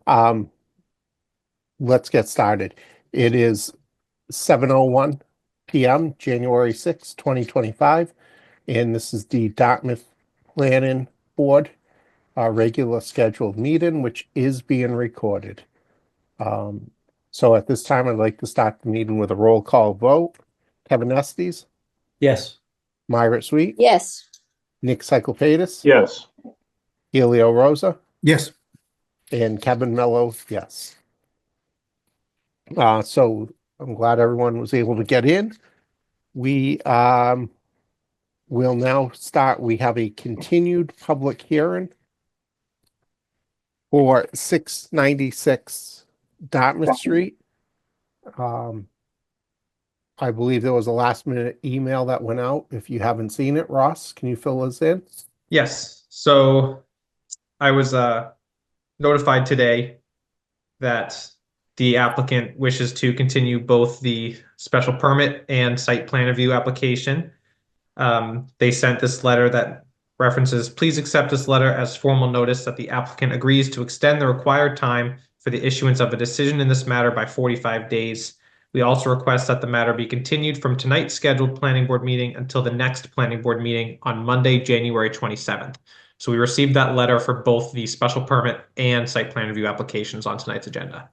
Um, let's get started. It is 7:01 p.m., January 6, 2025, and this is the Dartmouth Planning Board, our regular scheduled meeting, which is being recorded. So at this time, I'd like to start the meeting with a roll call vote. Kevin Estes, Yes. Margaret Sweet, Yes. Nick Cyclepatis, Yes. Helio Rosa, Yes. and Kevin Mello, yes. So I'm glad everyone was able to get in. We will now start. We have a continued public hearing for 696 Dartmouth Street. I believe there was a last minute email that went out. If you haven't seen it, Ross, can you fill us in? Yes. So I was notified today that the applicant wishes to continue both the special permit and site plan review application. They sent this letter that references, please accept this letter as formal notice that the applicant agrees to extend the required time for the issuance of a decision in this matter by 45 days. We also request that the matter be continued from tonight's scheduled planning board meeting until the next planning board meeting on Monday, January 27th. So we received that letter for both the special permit and site plan review applications on tonight's agenda.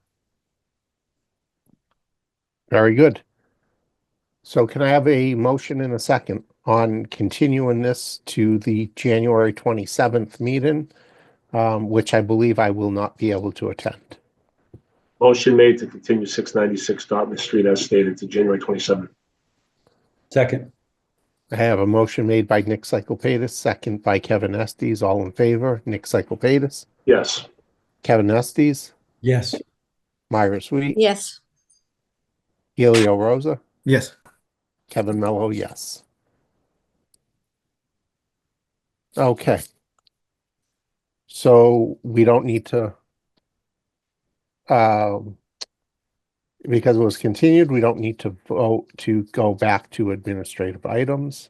Very good. So can I have a motion in a second on continuing this to the January 27th meeting, which I believe I will not be able to attend? Motion made to continue 696 Dartmouth Street as stated to January 27th. Second. I have a motion made by Nick Cyclepatis, second by Kevin Estes. All in favor, Nick Cyclepatis, Yes. Kevin Estes, Yes. Myra Sweet, Yes. Helio Rosa, Yes. Kevin Mello, yes. Okay. So we don't need to, because it was continued, we don't need to vote to go back to administrative items.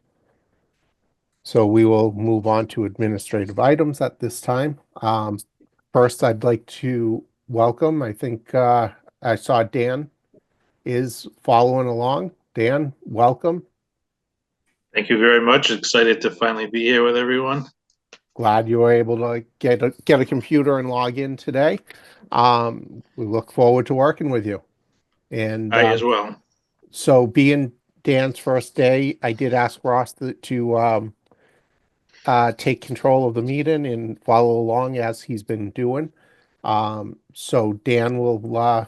So we will move on to administrative items at this time. First, I'd like to welcome, I think I saw Dan is following along. Dan, welcome. Thank you very much. Excited to finally be here with everyone. Glad you were able to get a computer and log in today. We look forward to working with you. And I as well. so being Dan's first day, I did ask Ross to take control of the meeting and follow along as he's been doing. So Dan will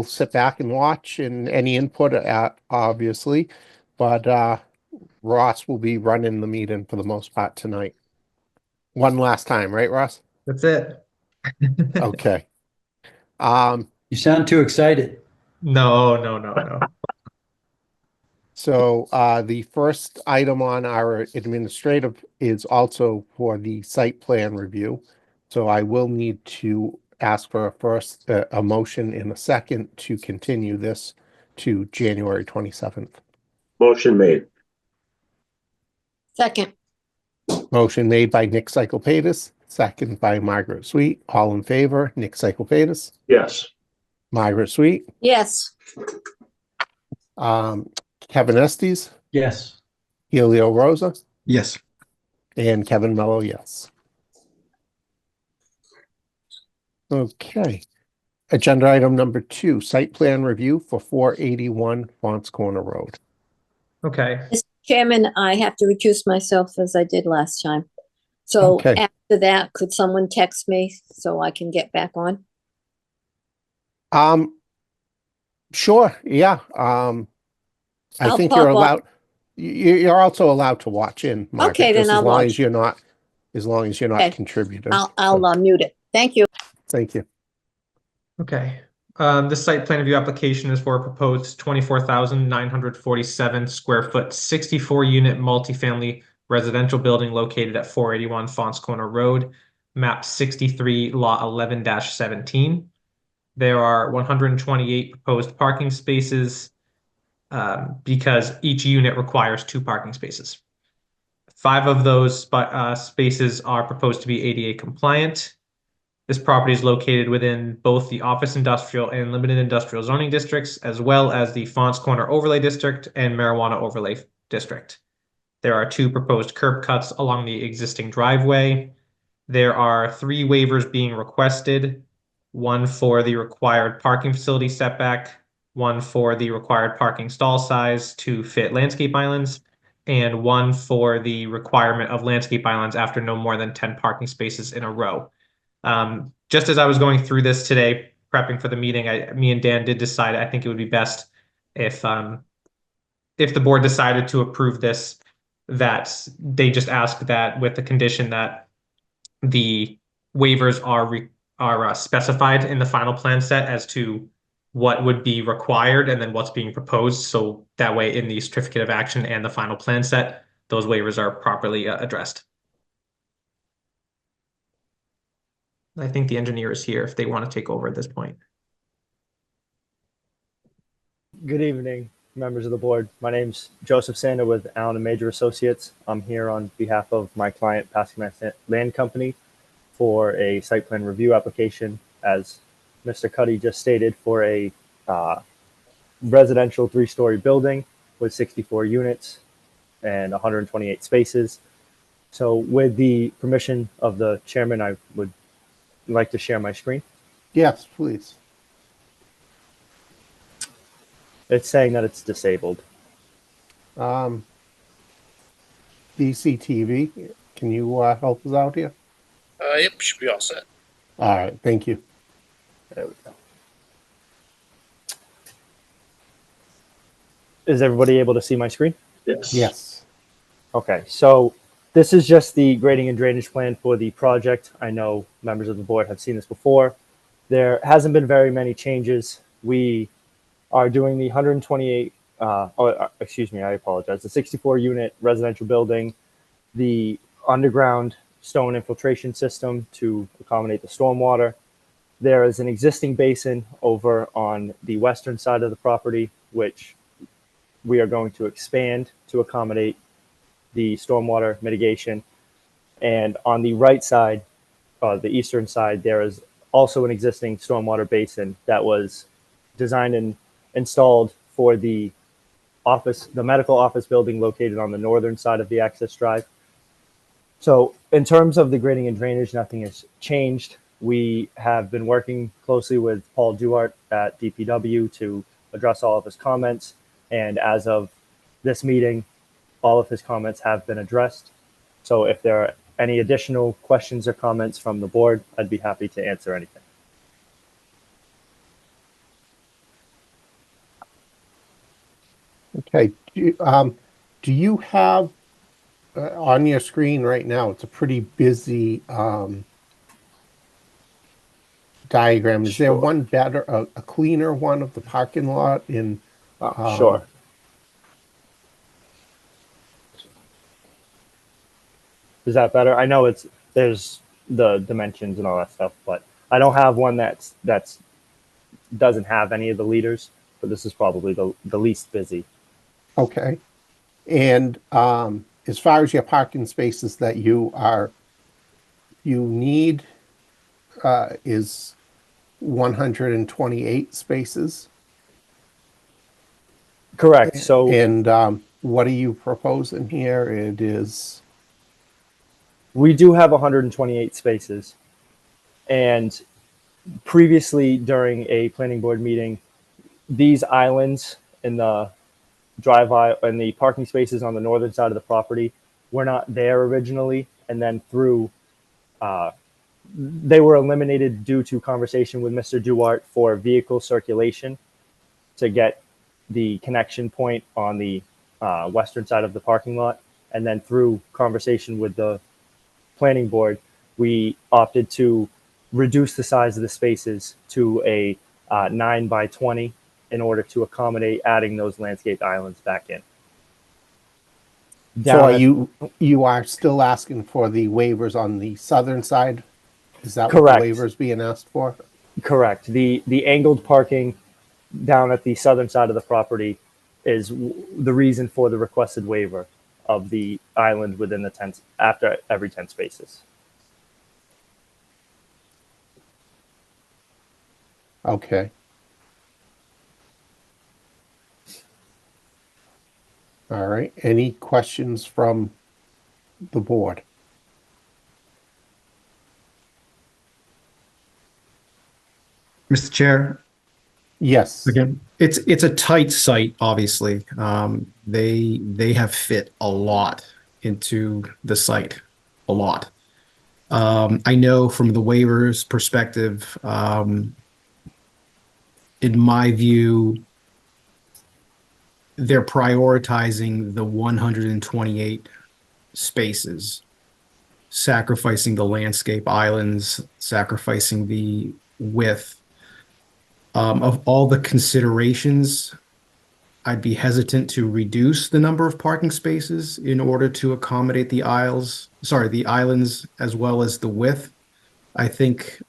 sit back and watch and any input obviously, but Ross will be running the meeting for the most part tonight. One last time, right, Ross? That's it. Okay. You sound too excited. No. So the first item on our administrative is also for the site plan review. So I will need to ask for a motion in a second to continue this to January 27th. Motion made. Second. Motion made by Nick Cyclepatis, second by Margaret Sweet. All in favor, Nick Cyclepatis, Yes. Margaret Sweet, Yes. Kevin Estes, Yes. Helio Rosa, Yes. and Kevin Mello, yes. Okay. Agenda item number 2, site plan review for 481 Fonts Corner Road. Okay. Mr. Chairman, I have to recuse myself as I did last time. So Okay. after that, could someone text me so I can get back on? Sure, yeah. I I'll think pop you're up. allowed. You're also allowed to watch in, Margaret, Okay, then just I'll as long watch. as you're not, Okay. contributing. I'll mute it. Thank you. Thank you. Okay. This site plan review application is for a proposed 24,947 square foot, 64 unit multifamily residential building located at 481 Fonts Corner Road, map 63, lot 11-17. There are 128 proposed parking spaces because each unit requires 2 parking spaces. 5 of those spaces are proposed to be ADA compliant. This property is located within both the office industrial and limited industrial zoning districts, as well as the Fonts Corner Overlay District and Marijuana Overlay District. There are 2 proposed curb cuts along the existing driveway. There are 3 waivers being requested, 1 for the required parking facility setback, 1 for the required parking stall size to fit landscape islands, and 1 for the requirement of landscape islands after no more than 10 parking spaces in a row. Just as I was going through this today, prepping for the meeting, me and Dan did decide I think it would be best if the board decided to approve this, that they just ask that with the condition that the waivers are specified in the final plan set as to what would be required and then what's being proposed. So that way in the certificate of action and the final plan set, those waivers are properly addressed. I think the engineer is here if they want to take over at this point. Good evening, members of the board. My name's Joseph Sander with Allen and Major Associates. I'm here on behalf of my client, Pascagoula Land Company, for a site plan review application, as Mr. Cuddy just stated, for a residential 3-story building with 64 units and 128 spaces. So with the permission of the chairman, I would like to share my screen. Yes, please. It's saying that it's disabled. DCTV, can you help us out here? Yep, should be all set. All right, thank you. There we go. Is everybody able to see my screen? Yes. Yes. Okay, so this is just the grading and drainage plan for the project. I know members of the board have seen this before. There hasn't been very many changes. We are doing the 128, excuse me, I apologize, the 64 unit residential building, the underground stone infiltration system to accommodate the stormwater. There is an existing basin over on the western side of the property, which we are going to expand to accommodate the stormwater mitigation. And on the right side, the eastern side, there is also an existing stormwater basin that was designed and installed for the office, the medical office building located on the northern side of the access drive. So in terms of the grading and drainage, nothing has changed. We have been working closely with Paul Duart at DPW to address all of his comments. And as of this meeting, all of his comments have been addressed. So if there are any additional questions or comments from the board, I'd be happy to answer anything. Okay. Do you have on your screen right now, it's a pretty busy diagram. Is there Sure. one better, a cleaner one of the parking lot in? Sure. Is that better? I know there's the dimensions and all that stuff, but I don't have one that's doesn't have any of the leaders, but this is probably the least busy. Okay. And as far as your parking spaces that you need is 128 spaces. Correct. So And what are you proposing here? It is, we do have 128 spaces, and previously during a planning board meeting, these islands in the drive aisle and the parking spaces on the northern side of the property were not there originally, and then through they were eliminated due to conversation with Mr. Duart for vehicle circulation to get the connection point on the western side of the parking lot, and then through conversation with the planning board, we opted to reduce the size of the spaces to a 9 by 20 in order to accommodate adding those landscape islands back in. so you are still asking for the waivers on the southern side? Is that Correct. what the waivers being asked for? Correct. The angled parking down at the southern side of the property is the reason for the requested waiver of the island within the 10 after every 10 spaces. Okay. All right. Any questions from the board? Mr. Chair, Yes. again, it's a tight site, obviously. They have fit a lot into the site, a lot. I know from the waivers perspective, in my view, they're prioritizing the 128 spaces, sacrificing the landscape islands, sacrificing the width. Of all the considerations, I'd be hesitant to reduce the number of parking spaces in order to accommodate the islands as well as the width. I think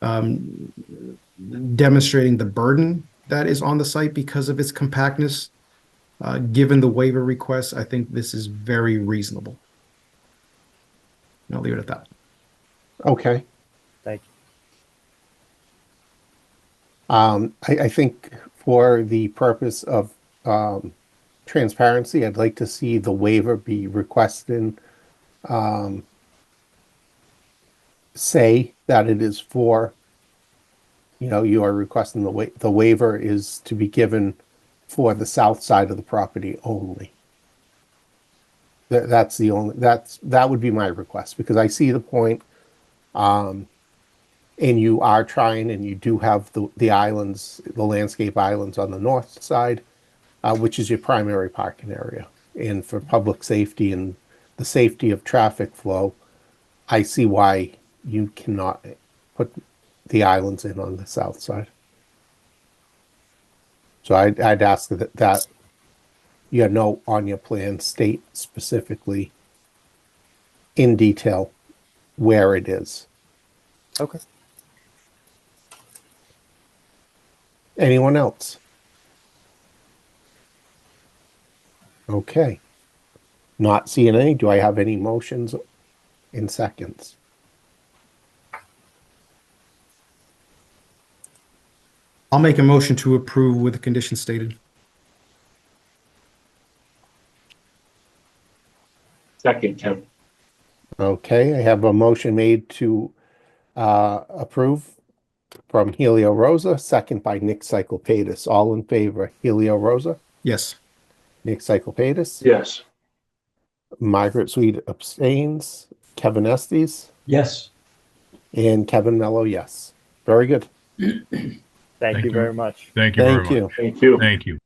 demonstrating the burden that is on the site because of its compactness, given the waiver request, I think this is very reasonable. And I'll leave it at that. Okay. Thank you. I think for the purpose of transparency, I'd like to see the waiver be requested. Say that it is for, you are requesting the waiver is to be given for the south side of the property only. That would be my request, because I see the point. And you are trying, and you do have the islands, the landscape islands on the north side, which is your primary parking area. And for public safety and the safety of traffic flow, I see why you cannot put the islands in on the south side. So I'd ask that you note on your plan state specifically in detail where it is. Okay. Anyone else? Okay. Not seeing any. Do I have any motions in seconds? I'll make a motion to approve with the conditions stated. Second, Kevin. Okay, I have a motion made to approve from Helio Rosa, second by Nick Cyclepatis. All in favor, Helio Rosa, Yes. Nick Cyclepatis, Yes. Margaret Sweet abstains, Kevin Estes, Yes. and Kevin Mello, yes. Very good. Thank you you. very much. Thank you very Thank you. much. Thank you. Thank you.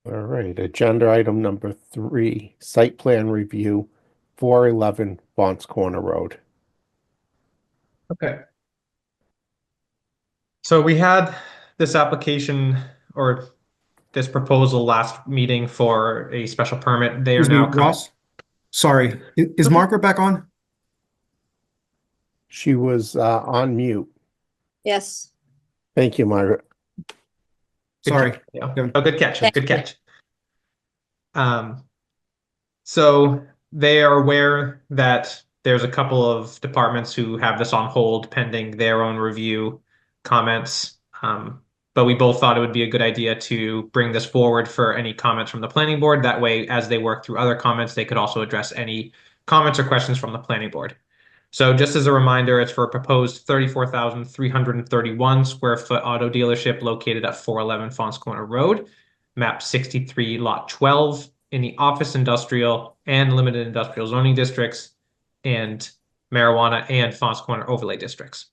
All right, agenda item number 3, site plan review, 411 Fonts Corner Road. Okay. So we had this application or this proposal last meeting for a special permit. They are Excuse me, now Ross. Sorry. Is Margaret back on? She was on mute. Yes. Thank you, Margaret. Sorry. Yeah. Kevin. Oh, good catch. Thank Good you. catch. So they are aware that there's a couple of departments who have this on hold pending their own review comments. But we both thought it would be a good idea to bring this forward for any comments from the planning board. That way, as they work through other comments, they could also address any comments or questions from the planning board. So just as a reminder, it's for a proposed 34,331 square foot auto dealership located at 411 Fonts Corner Road, map 63, lot 12, in the office industrial and limited industrial zoning districts and marijuana and Fonts Corner overlay districts.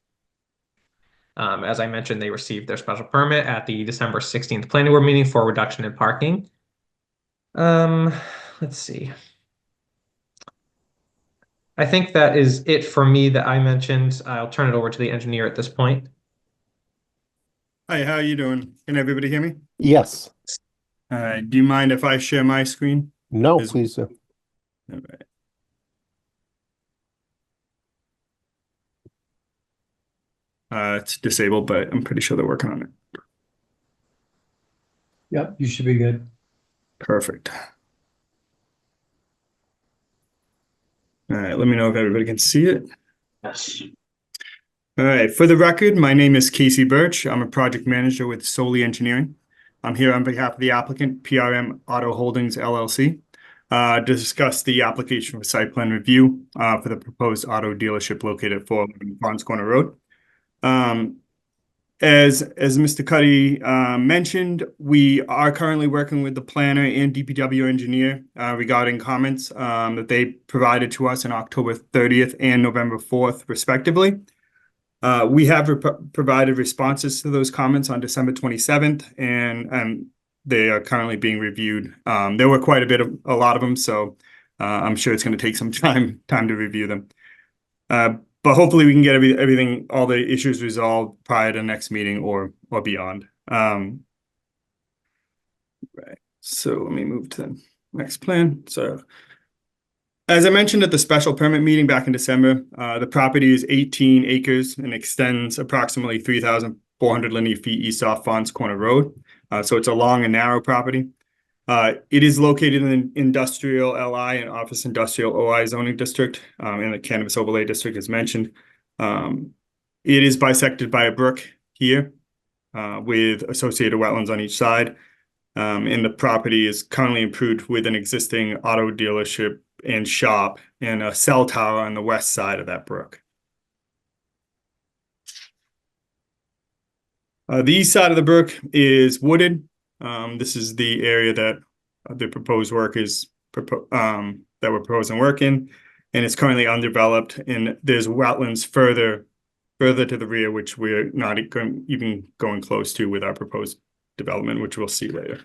As I mentioned, they received their special permit at the December 16th planning board meeting for reduction in parking. Let's see. I think that is it for me that I mentioned. I'll turn it over to the engineer at this point. Hi, how are you doing? Can everybody hear me? Yes. All right. Do you mind if I share my screen? No, Is- please do. All right. It's disabled, but I'm pretty sure they're working on it. Yep, you should be good. Perfect. All right, let me know if everybody can see it. Yes. All right, for the record, my name is Casey Birch. I'm a project manager with Solely Engineering. I'm here on behalf of the applicant, PRM Auto Holdings LLC, to discuss the application for site plan review for the proposed auto dealership located at 411 Fons Corner Road. As Mr. Cuddy mentioned, we are currently working with the planner and DPW engineer regarding comments that they provided to us on October 30th and November 4th, respectively. We have provided responses to those comments on December 27th, and they are currently being reviewed. There were quite a lot of them, so I'm sure it's going to take some time to review them. But hopefully we can get everything, all the issues resolved prior to the next meeting or beyond. Right. So let me move to the next plan. So as I mentioned at the special permit meeting back in December, the property is 18 acres and extends approximately 3,400 linear feet east off Fons Corner Road. So it's a long and narrow property. It is located in the industrial LI and office industrial OI zoning district in the cannabis overlay district, as mentioned. It is bisected by a brook here with associated wetlands on each side. And the property is currently improved with an existing auto dealership and shop and a cell tower on the west side of that brook. The east side of the brook is wooded. This is the area that the proposed work is that we're proposing work in, and it's currently undeveloped. And there's wetlands further to the rear, which we're not even going close to with our proposed development, which we'll see later.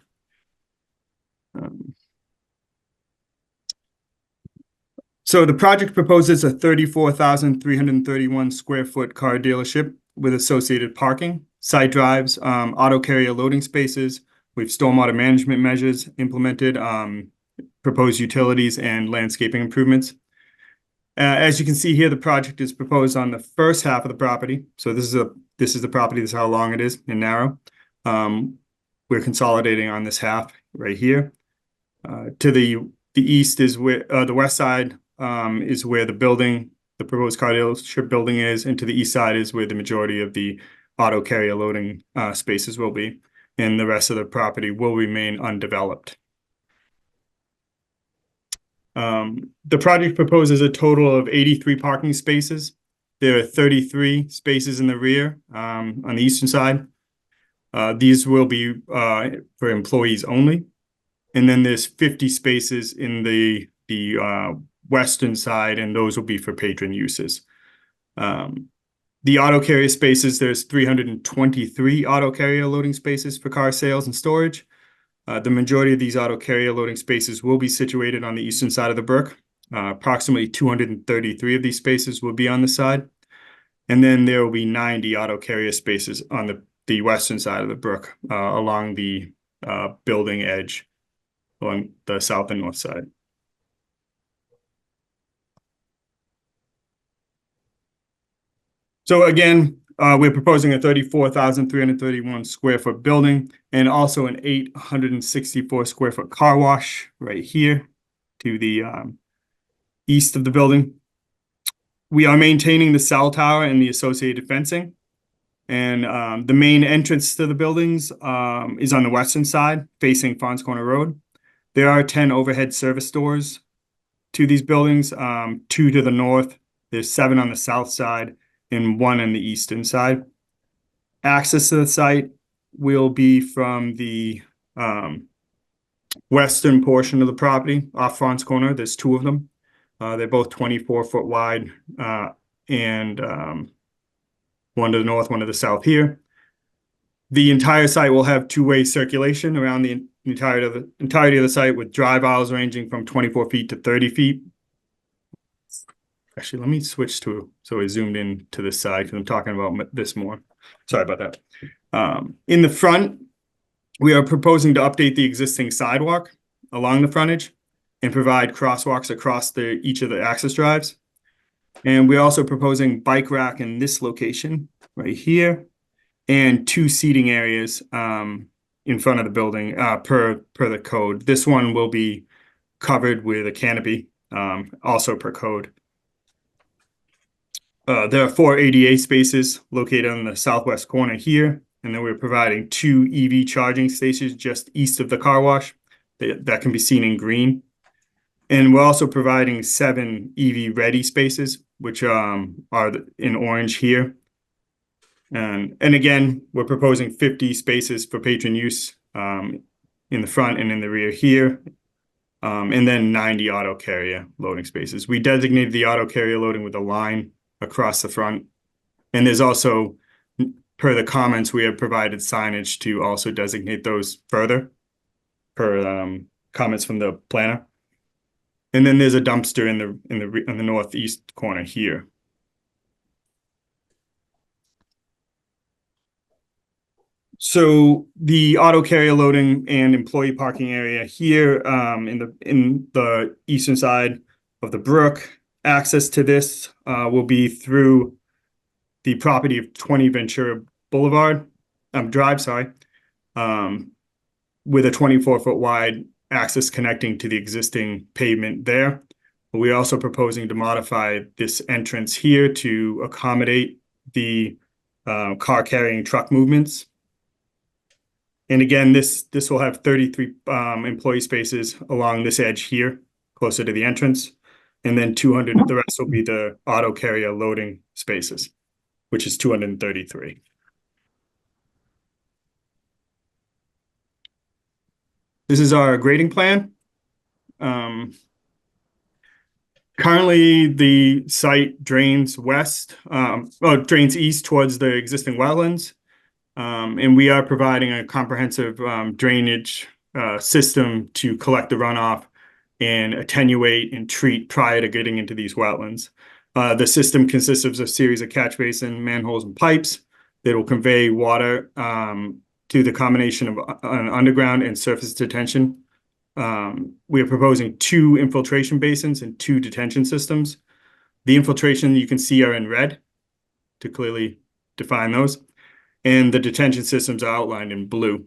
So the project proposes a 34,331 square foot car dealership with associated parking, side drives, auto carrier loading spaces. We've stormwater management measures implemented, proposed utilities and landscaping improvements. As you can see here, the project is proposed on the first half of the property. So this is the property. This is how long it is and narrow. We're consolidating on this half right here. To the east is where the west side is where the proposed car dealership building is, and to the east side is where the majority of the auto carrier loading spaces will be, and the rest of the property will remain undeveloped. The project proposes a total of 83 parking spaces. There are 33 spaces in the rear on the eastern side. These will be for employees only. And then there's 50 spaces in the western side, and those will be for patron uses. The auto carrier spaces, there's 323 auto carrier loading spaces for car sales and storage. The majority of these auto carrier loading spaces will be situated on the eastern side of the brook. Approximately 233 of these spaces will be on the side. And then there will be 90 auto carrier spaces on the western side of the brook along the building edge along the south and north side. So again, we're proposing a 34,331 square foot building and also an 864 square foot car wash right here to the east of the building. We are maintaining the cell tower and the associated fencing. And the main entrance to the buildings is on the western side facing Fons Corner Road. There are 10 overhead service doors to these buildings, 2 to the north. There's 7 on the south side and 1 on the eastern side. Access to the site will be from the western portion of the property off Fons Corner. There's 2 of them. They're both 24-foot wide and 1 to the north, 1 to the south here. The entire site will have 2-way circulation around the entirety of the site, with drive aisles ranging from 24 feet to 30 feet. Actually, let me switch to, so I zoomed in to this side because I'm talking about this more. Sorry about that. In the front, we are proposing to update the existing sidewalk along the frontage and provide crosswalks across each of the access drives. And we're also proposing bike rack in this location right here and 2 seating areas in front of the building per the code. This one will be covered with a canopy, also per code. There are 4 ADA spaces located on the southwest corner here, and then we're providing 2 EV charging stations just east of the car wash that can be seen in green. And we're also providing 7 EV ready spaces, which are in orange here. And again, we're proposing 50 spaces for patron use in the front and in the rear here. And then 90 auto carrier loading spaces. We designated the auto carrier loading with a line across the front. And there's also, per the comments, we have provided signage to also designate those further, per comments from the planner. And then there's a dumpster in the northeast corner here. So the auto carrier loading and employee parking area here in the eastern side of the brook. Access to this will be through the property of 20 Ventura Boulevard Drive, sorry, with a 24-foot wide access connecting to the existing pavement there. We're also proposing to modify this entrance here to accommodate the car carrying truck movements. And again, this will have 33 employee spaces along this edge here, closer to the entrance. And then 200, the rest will be the auto carrier loading spaces, which is 233. This is our grading plan. Currently, the site drains drains east towards the existing wetlands. And we are providing a comprehensive drainage system to collect the runoff and attenuate and treat prior to getting into these wetlands. The system consists of a series of catch basin, manholes, and pipes that will convey water to the combination of an underground and surface detention. We are proposing 2 infiltration basins and 2 detention systems. The infiltration you can see are in red to clearly define those. And the detention systems are outlined in blue.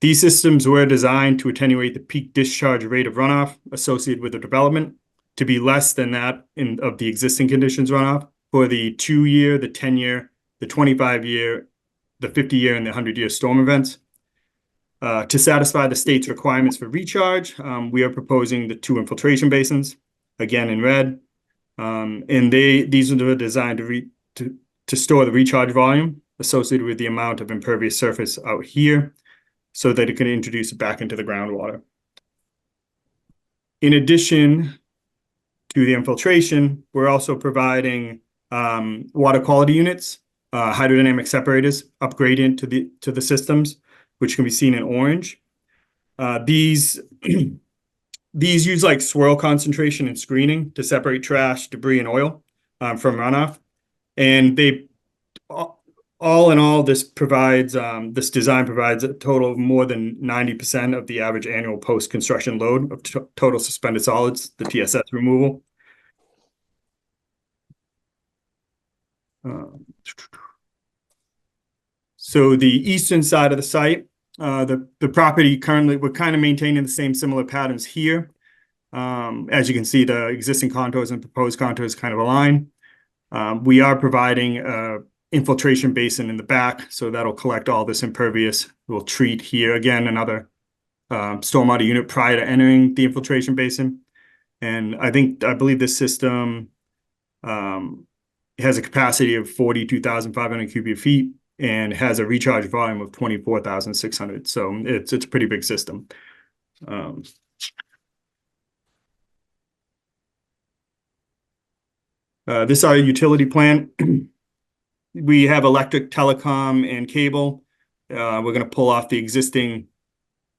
These systems were designed to attenuate the peak discharge rate of runoff associated with the development to be less than that of the existing conditions runoff for the 2-year, the 10-year, the 25-year, the 50-year, and the 100-year storm events. To satisfy the state's requirements for recharge, we are proposing the 2 infiltration basins, again in red. And these are designed to store the recharge volume associated with the amount of impervious surface out here so that it can introduce it back into the groundwater. In addition to the infiltration, we're also providing water quality units, hydrodynamic separators upgraded to the systems, which can be seen in orange. These use like swirl concentration and screening to separate trash, debris, and oil from runoff. And they, all in all, this design provides a total of more than 90% of the average annual post-construction load of total suspended solids, the TSS removal. So the eastern side of the site, the property currently, we're kind of maintaining the same similar patterns here. As you can see, the existing contours and proposed contours kind of align. We are providing an infiltration basin in the back, so that'll collect all this impervious. We'll treat here, again, another stormwater unit prior to entering the infiltration basin. And I believe this system has a capacity of 42,500 cubic feet and has a recharge volume of 24,600. So it's a pretty big system. This is our utility plan. We have electric, telecom, and cable. We're going to pull off the existing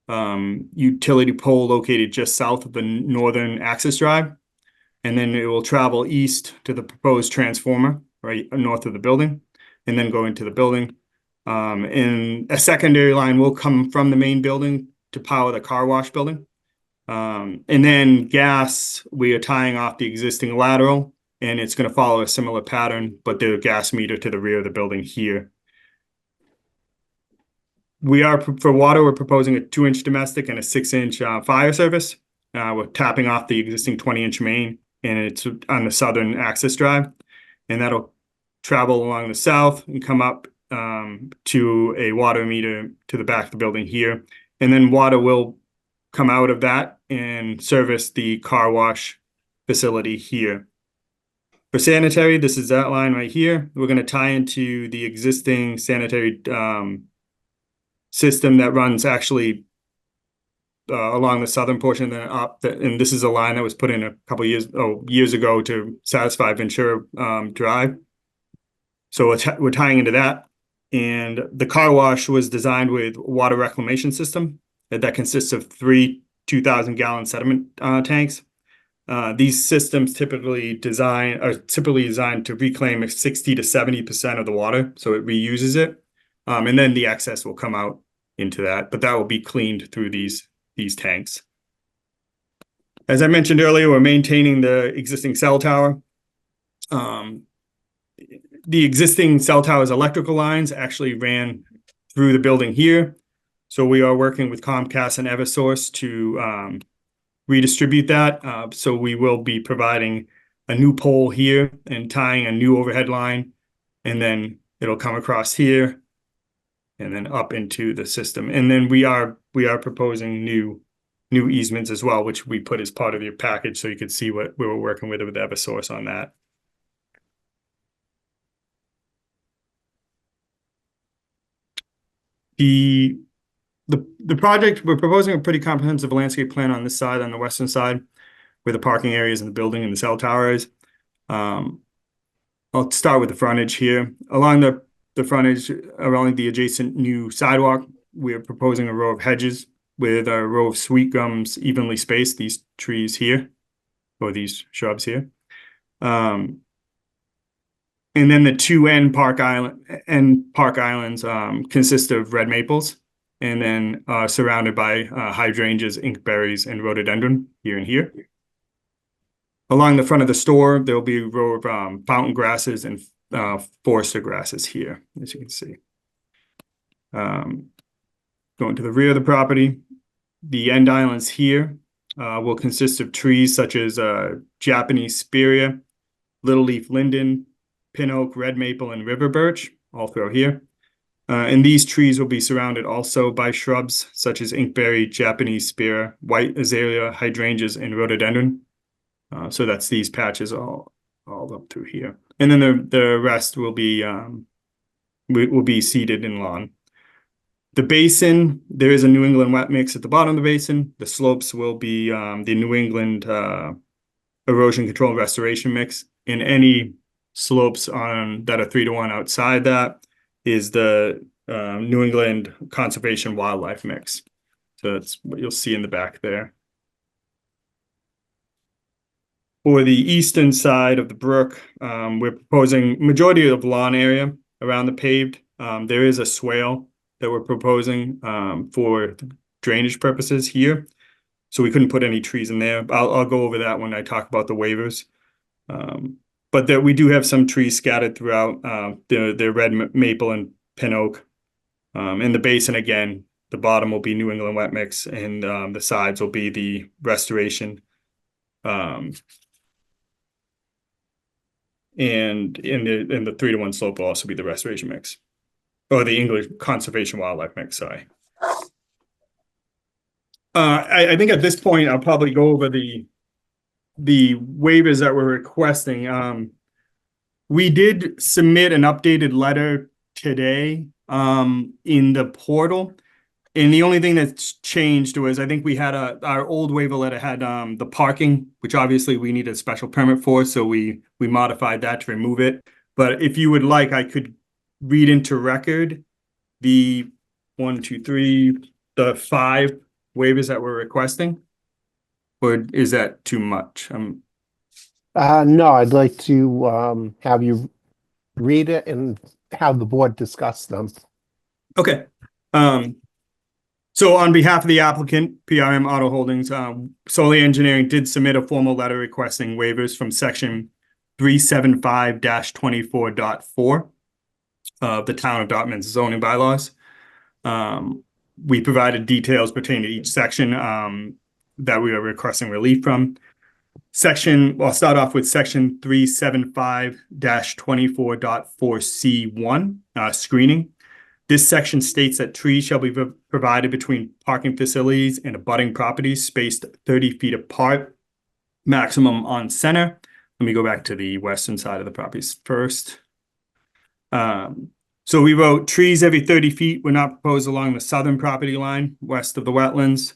utility pole located just south of the northern access drive. And then it will travel east to the proposed transformer right north of the building and then go into the building. And a secondary line will come from the main building to power the car wash building. And then gas, we are tying off the existing lateral, and it's going to follow a similar pattern, but the gas meter to the rear of the building here. For water, we're proposing a 2-inch domestic and a 6-inch fire service. We're tapping off the existing 20-inch main and it's on the southern access drive, and that'll travel along the south and come up to a water meter to the back of the building here, and then water will come out of that and service the car wash facility here. For sanitary, this is that line right here. We're going to tie into the existing sanitary system that runs actually along the southern portion, then up. And this is a line that was put in a couple years ago to satisfy Ventura Drive. So we're tying into that. And the car wash was designed with water reclamation system that consists of 3 2,000-gallon sediment tanks. These systems typically designed to reclaim 60 to 70% of the water, so it reuses it, and then the excess will come out into that, but that will be cleaned through these tanks. As I mentioned earlier, we're maintaining the existing cell tower. The existing cell tower's electrical lines actually ran through the building here, so we are working with Comcast and Eversource to redistribute that. So we will be providing a new pole here and tying a new overhead line, and then it'll come across here and then up into the system. And then we are proposing new easements as well, which we put as part of your package, so you could see what we were working with Eversource on that. The project, we're proposing a pretty comprehensive landscape plan on this side, on the western side, where the parking areas and the building and the cell tower is. I'll start with the frontage here. Along the frontage, around the adjacent new sidewalk, we're proposing a row of hedges with a row of sweet gums evenly spaced, these trees here, or these shrubs here. And then the two end park islands consist of red maples, and then surrounded by hydrangeas, inkberries, and rhododendron here and here. Along the front of the store, there'll be a row of fountain grasses and forester grasses here, as you can see. Going to the rear of the property, the end islands here will consist of trees such as Japanese spirea, little leaf linden, pin oak, red maple, and river birch, all throughout here. And these trees will be surrounded also by shrubs such as inkberry, Japanese spirea, white azalea, hydrangeas, and rhododendron. So that's these patches all up through here. And then the rest will be seeded in lawn. The basin, there is a New England wet mix at the bottom of the basin. The slopes will be the New England erosion control and restoration mix. And any slopes that are 3-to-1 outside that is the New England conservation wildlife mix. So that's what you'll see in the back there. For the eastern side of the brook, we're proposing majority of lawn area around the paved. There is a swale that we're proposing for drainage purposes here. So we couldn't put any trees in there. I'll go over that when I talk about the waivers. But we do have some trees scattered throughout the red maple and pin oak. In the basin, again, the bottom will be New England wet mix, and the sides will be the restoration. And in the 3-to-1 slope will also be the restoration mix, or the English conservation wildlife mix. Sorry. I think at this point I'll probably go over the waivers that we're requesting. We did submit an updated letter today in the portal, and the only thing that's changed was I think we had our old waiver letter had the parking, which obviously we need a special permit for, so we modified that to remove it. But if you would like, I could read into record the 5 waivers that we're requesting. Or is that too much? No, I'd like to have you read it and have the board discuss them. Okay. So on behalf of the applicant, PRM Auto Holdings, Solar Engineering did submit a formal letter requesting waivers from section 375-24.4 of the Town of Dartmouth's zoning bylaws. We provided details pertaining to each section that we are requesting relief from. I'll start off with section 375-24.4C1, screening. This section states that trees shall be provided between parking facilities and abutting properties spaced 30 feet apart, maximum on center. Let me go back to the western side of the properties first. So we wrote trees every 30 feet were not proposed along the southern property line west of the wetlands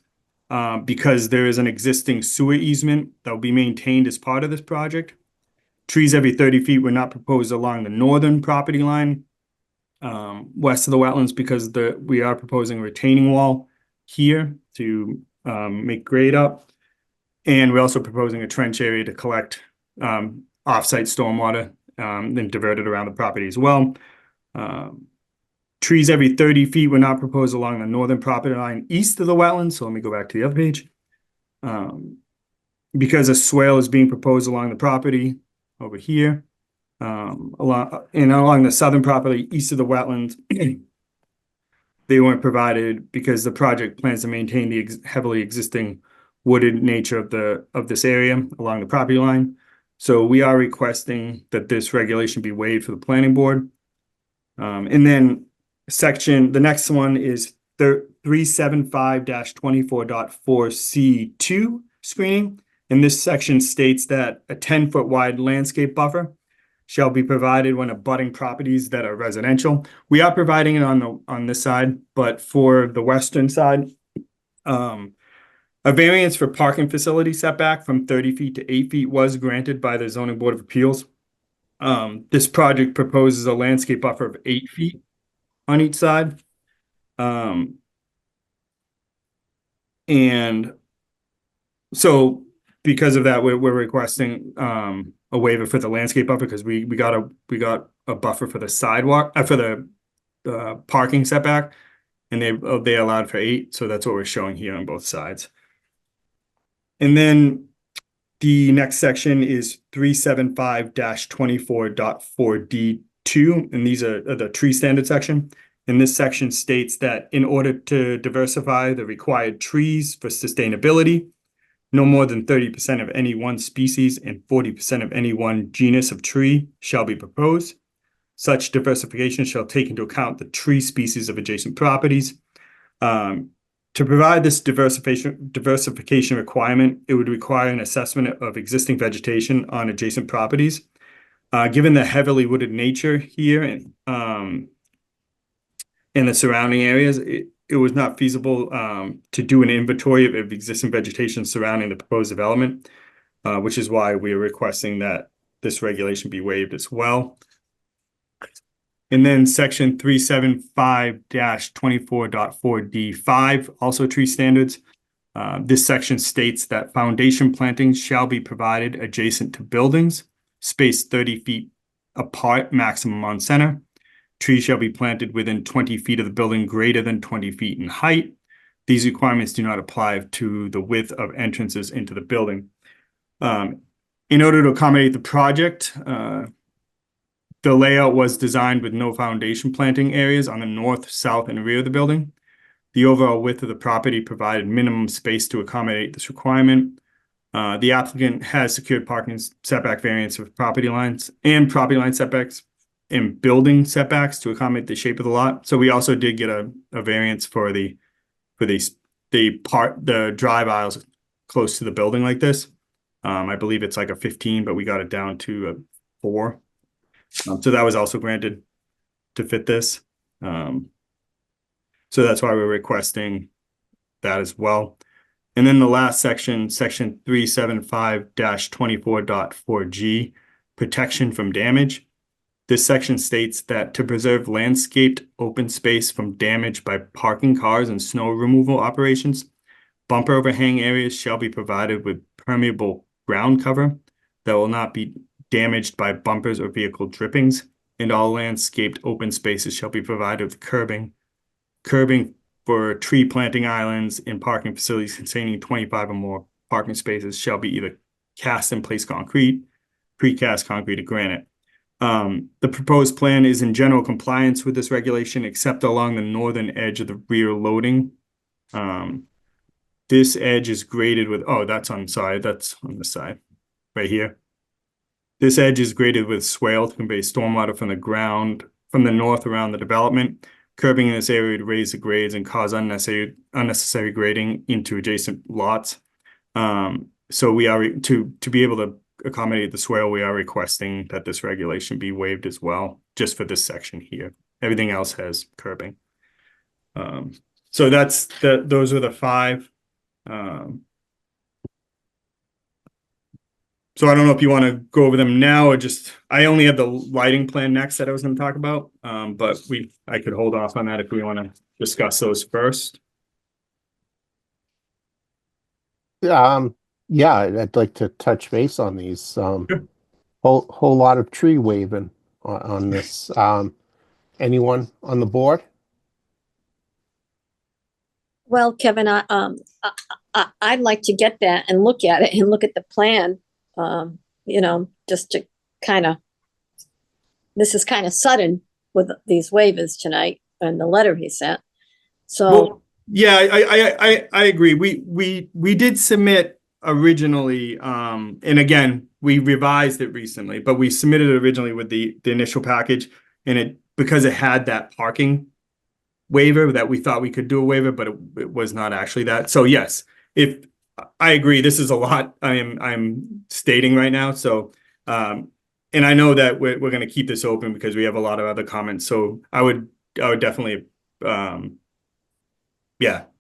because there is an existing sewer easement that will be maintained as part of this project. Trees every 30 feet were not proposed along the northern property line west of the wetlands because we are proposing a retaining wall here to make grade up. And we're also proposing a trench area to collect off-site stormwater and divert it around the property as well. Trees every 30 feet were not proposed along the northern property line east of the wetlands. So let me go back to the other page. Because a swale is being proposed along the property over here, along the southern property east of the wetlands, they weren't provided because the project plans to maintain the heavily existing wooded nature of this area along the property line. So we are requesting that this regulation be waived for the planning board. And then the next one is 375-24.4C2 screening. And this section states that a 10-foot wide landscape buffer shall be provided when abutting properties that are residential. We are providing it on this side, but for the western side, a variance for parking facility setback from 30 feet to 8 feet was granted by the Zoning Board of Appeals. This project proposes a landscape buffer of 8 feet on each side. And so because of that, we're requesting a waiver for the landscape buffer because we got a buffer for the sidewalk for the parking setback, and they allowed for 8, so that's what we're showing here on both sides. And then the next section is 375-24.4D2, and these are the tree standard section. And this section states that in order to diversify the required trees for sustainability, no more than 30% of any one species and 40% of any one genus of tree shall be proposed. Such diversification shall take into account the tree species of adjacent properties. To provide this diversification requirement, it would require an assessment of existing vegetation on adjacent properties. Given the heavily wooded nature here and in the surrounding areas, it was not feasible to do an inventory of existing vegetation surrounding the proposed development, which is why we are requesting that this regulation be waived as well. And then section 375-24.4D5, also tree standards. This section states that foundation plantings shall be provided adjacent to buildings, spaced 30 feet apart, maximum on center. Trees shall be planted within 20 feet of the building greater than 20 feet in height. These requirements do not apply to the width of entrances into the building. In order to accommodate the project, the layout was designed with no foundation planting areas on the north, south, and rear of the building. The overall width of the property provided minimum space to accommodate this requirement. The applicant has secured parking setback variance with property lines and property line setbacks and building setbacks to accommodate the shape of the lot. So we also did get a variance for the drive aisles close to the building like this. I believe it's like a 15, but we got it down to a 4. So that was also granted to fit this. So that's why we're requesting that as well. And then the last section, section 375-24.4G, protection from damage. This section states that to preserve landscaped open space from damage by parking cars and snow removal operations, bumper overhang areas shall be provided with permeable ground cover that will not be damaged by bumpers or vehicle drippings, and all landscaped open spaces shall be provided with curbing. Curbing for tree planting islands in parking facilities containing 25 or more parking spaces shall be either cast in place concrete, precast concrete, or granite. The proposed plan is in general compliance with this regulation, except along the northern edge of the rear loading. This edge is graded with, that's on the side. right here. This edge is graded with swale to convey stormwater from the ground from the north around the development. Curbing in this area would raise the grades and cause unnecessary grading into adjacent lots. So we are to be able to accommodate the swale, we are requesting that this regulation be waived as well, just for this section here. Everything else has curbing. So those are the 5. So I don't know if you want to go over them now or just, I only have the lighting plan next that I was going to talk about. But I could hold off on that if we want to discuss those first. Yeah, I'd like to touch base on these. Whole lot of tree waving on this. Anyone on the board? Well, Kevin, I'd like to get that and look at it and look at the plan. Just to this is kind of sudden with these waivers tonight and the letter he sent. So Well, yeah, I agree. We did submit originally, and again, we revised it recently, but we submitted it originally with the initial package, and because it had that parking waiver that we thought we could do a waiver, but it was not actually that. So yes, if I agree, this is a lot I'm stating right now. So, and I know that we're going to keep this open because we have a lot of other comments. So I would definitely, yeah,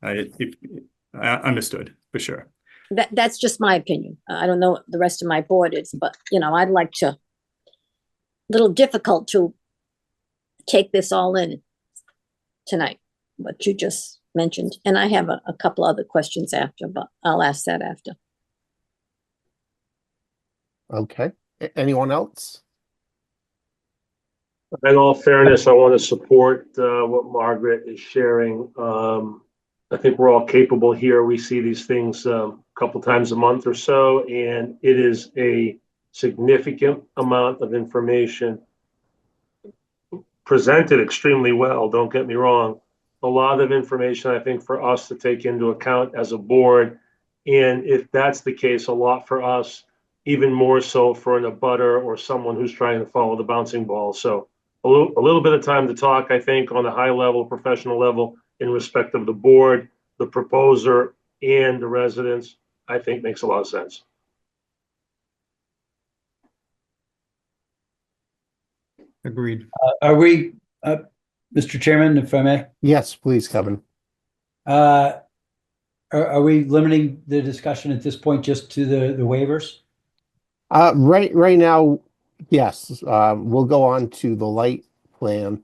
I understood for sure. that's just my opinion. I don't know what the rest of my board is, but I'd like to. Little difficult to take this all in tonight, what you just mentioned. And I have a couple other questions after, but I'll ask that after. Okay. Anyone else? In all fairness, I want to support what Margaret is sharing. I think we're all capable here. We see these things a couple times a month or so, and it is a significant amount of information presented extremely well. Don't get me wrong. A lot of information, I think, for us to take into account as a board. And if that's the case, a lot for us, even more so for an abutter or someone who's trying to follow the bouncing ball. So a little bit of time to talk, I think, on a high level, professional level, in respect of the board, the proposer, and the residents, I think makes a lot of sense. Agreed. Are we, Mr. Chairman, if I may, Yes, please, Kevin. are we limiting the discussion at this point just to the waivers? Right now, yes. We'll go on to the light plan.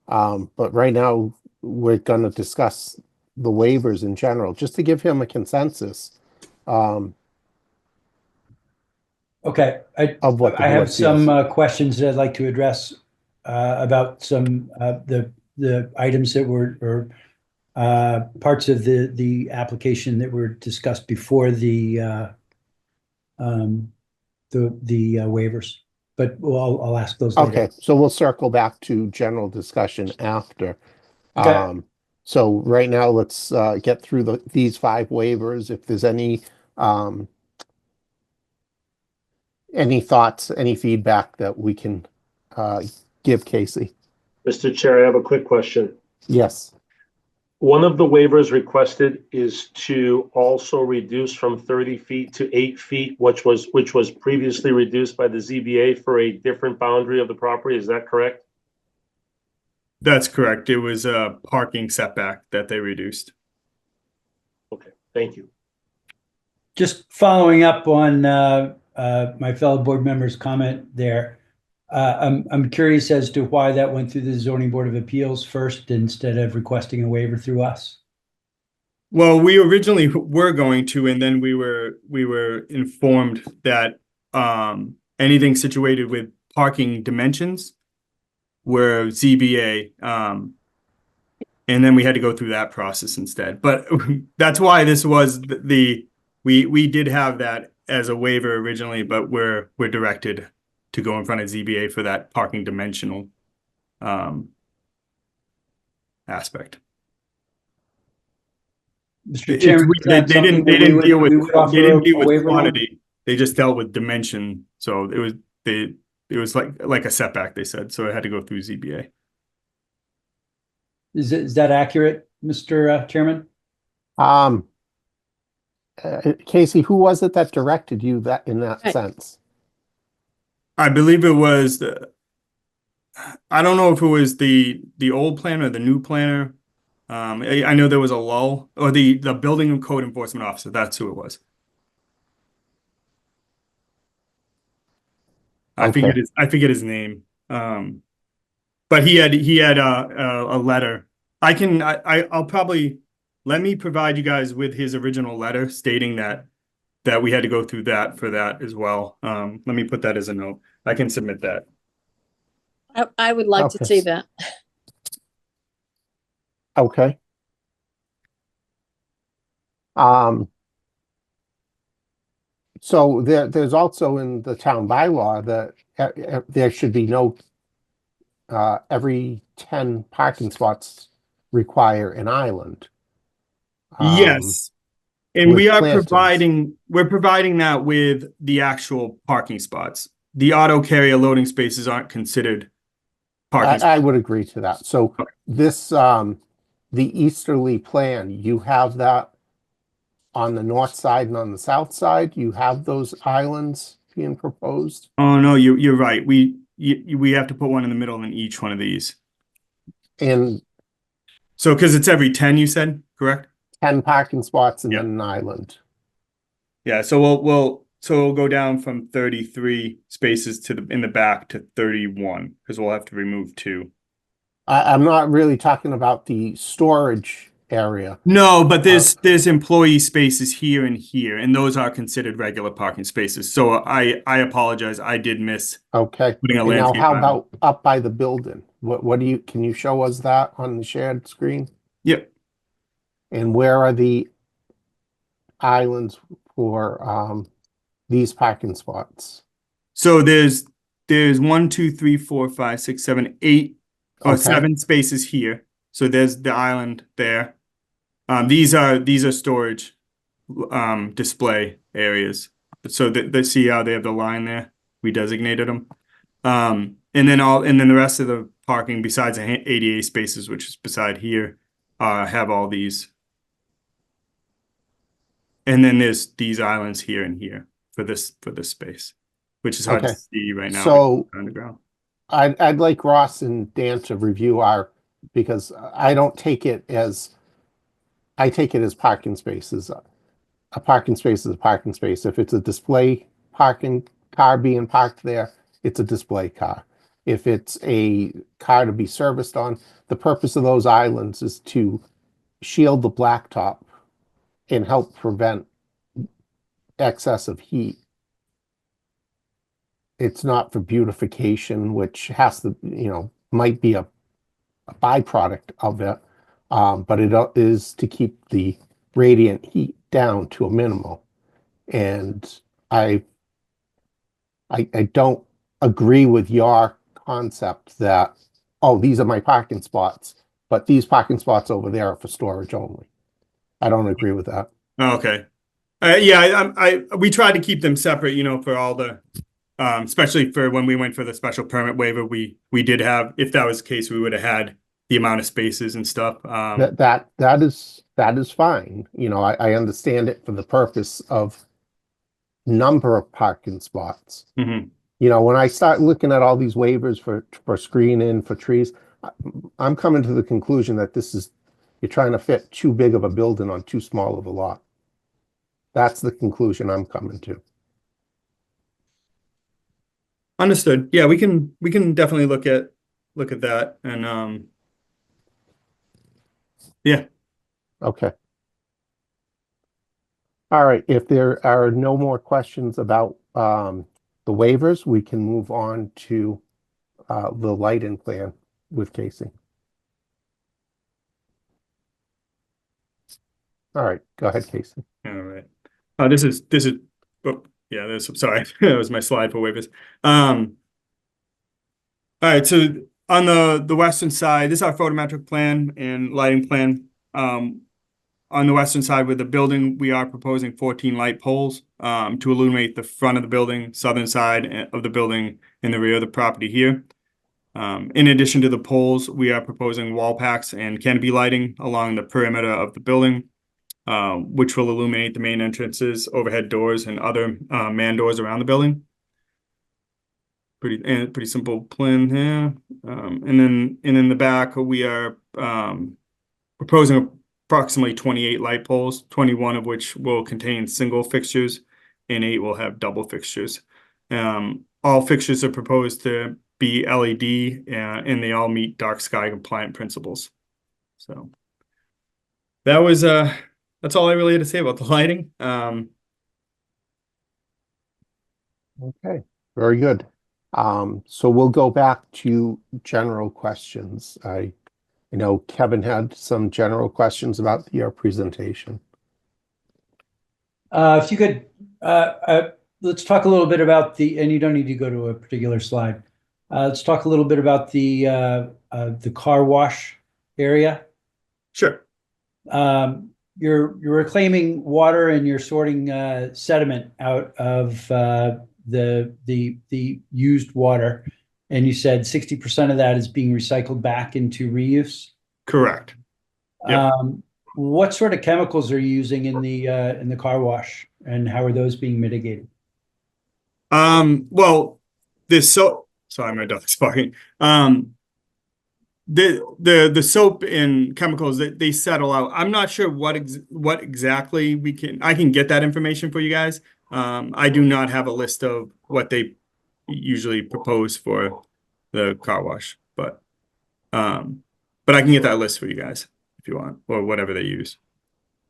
But right now, we're going to discuss the waivers in general, just to give him a consensus. Okay, Of what the I have board some feels. questions that I'd like to address about some the items that were or parts of the application that were discussed before the waivers. But I'll ask those later. Okay, so we'll circle back to general discussion after. Okay. So right now, let's get through these 5 waivers. If there's any thoughts, any feedback that we can give Casey. Mr. Chair, I have a quick question. Yes. One of the waivers requested is to also reduce from 30 feet to 8 feet, which was previously reduced by the ZBA for a different boundary of the property. Is that correct? That's correct. It was a parking setback that they reduced. Okay, thank you. Just following up on my fellow board member's comment there. I'm curious as to why that went through the Zoning Board of Appeals first instead of requesting a waiver through us. Well, we originally were going to, and then we were informed that anything situated with parking dimensions were ZBA, and then we had to go through that process instead. But that's why this was we did have that as a waiver originally, but we're directed to go in front of ZBA for that parking dimensional aspect. Mr. Chairman, They didn't deal with quantity. They just dealt with dimension, so it was like a setback, they said, so it had to go through ZBA. Is that accurate, Mr. Chairman? Casey, who was it that directed you that in that Right. sense? I believe it was I don't know if it was the old planner or the new planner. I know there was a lull, or the building and code enforcement officer, that's who it was. I Okay. forget his name. But he had a letter. I'll probably, let me provide you guys with his original letter stating that we had to go through that for that as well. Let me put that as a note. I can submit that. I would like to Okay. see that. Okay. So there's also in the town bylaw that there should be no every 10 parking spots require an island. Yes. And with we are planters. we're providing that with the actual parking spots. The auto carrier loading spaces aren't considered parking. I would agree to that. So Okay. this, the easterly plan, you have that on the north side and on the south side, you have those islands being proposed. Oh, no, you're right. We have to put one in the middle in each one of these. And So, because it's every 10, you said, correct? 10 parking spots and Yeah. then an island. Yeah, so we'll go down from 33 spaces in the back to 31, because we'll have to remove 2. I'm not really talking about the storage area. No, but there's employee spaces here and here, and those are considered regular parking spaces. So I apologize. I did miss Okay. putting a And now landscape how island. about up by the building? What can you show us that on the shared screen? Yep. And where are the islands for these parking spots? So there's 1, 2, 3, 4, 5, 6, 7, 8 or Okay. 7 spaces here. So there's the island there. These are storage display areas. So that see how they have the line there? We designated them. And then the rest of the parking besides the ADA spaces, which is beside here, have all these. And then there's these islands here and here for this space, which is hard to Okay. see right now. So Underground. I'd like Ross and Dan to review because I don't take it as, I take it as parking spaces. A parking space is a parking space. If it's a display parking car being parked there, it's a display car. If it's a car to be serviced on, the purpose of those islands is to shield the blacktop and help prevent excess of heat. It's not for beautification, which has to, might be a byproduct of it, but it is to keep the radiant heat down to a minimal. And I don't agree with your concept that, oh, these are my parking spots, but these parking spots over there are for storage only. I don't agree with that. Okay. Yeah, we tried to keep them separate, for all the, especially for when we went for the special permit waiver, we did have, if that was the case, we would have had the amount of spaces and stuff. That is fine. I understand it for the purpose of number of parking spots. Mhm. When I start looking at all these waivers for screening, for trees, I'm coming to the conclusion that you're trying to fit too big of a building on too small of a lot. That's the conclusion I'm coming to. Understood. Yeah, we can definitely look at that and yeah. Okay. All right. If there are no more questions about the waivers, we can move on to the lighting plan with Casey. All right. Go ahead, Casey. All right. This is oh yeah, sorry. That was my slide for waivers. All right, so on the western side, this is our photometric plan and lighting plan. On on the western side with the building, we are proposing 14 light poles to illuminate the front of the building, southern side of the building, and the rear of the property here. In addition to the poles, we are proposing wall packs and canopy lighting along the perimeter of the building, which will illuminate the main entrances, overhead doors, and other man doors around the building. Pretty simple plan here. And then in the back, we are proposing approximately 28 light poles, 21 of which will contain single fixtures, and 8 will have double fixtures. All fixtures are proposed to be LED, and they all meet dark sky compliant principles. So that was that's all I really had to say about the lighting. Okay, very good. So we'll go back to general questions. I know Kevin had some general questions about your presentation. If you could, let's talk a little bit about and you don't need to go to a particular slide. Let's talk a little bit about the car wash area. Sure. You're reclaiming water and you're sorting sediment out of the used water, and you said 60% of that is being recycled back into reuse. Correct. Yep. What sort of chemicals are you using in the car wash, and how are those being mitigated? Well, sorry, my dog's barking. The soap and chemicals that they settle out. I'm not sure what exactly I can get that information for you guys. I do not have a list of what they usually propose for the car wash, but I can get that list for you guys if you want, or whatever they use.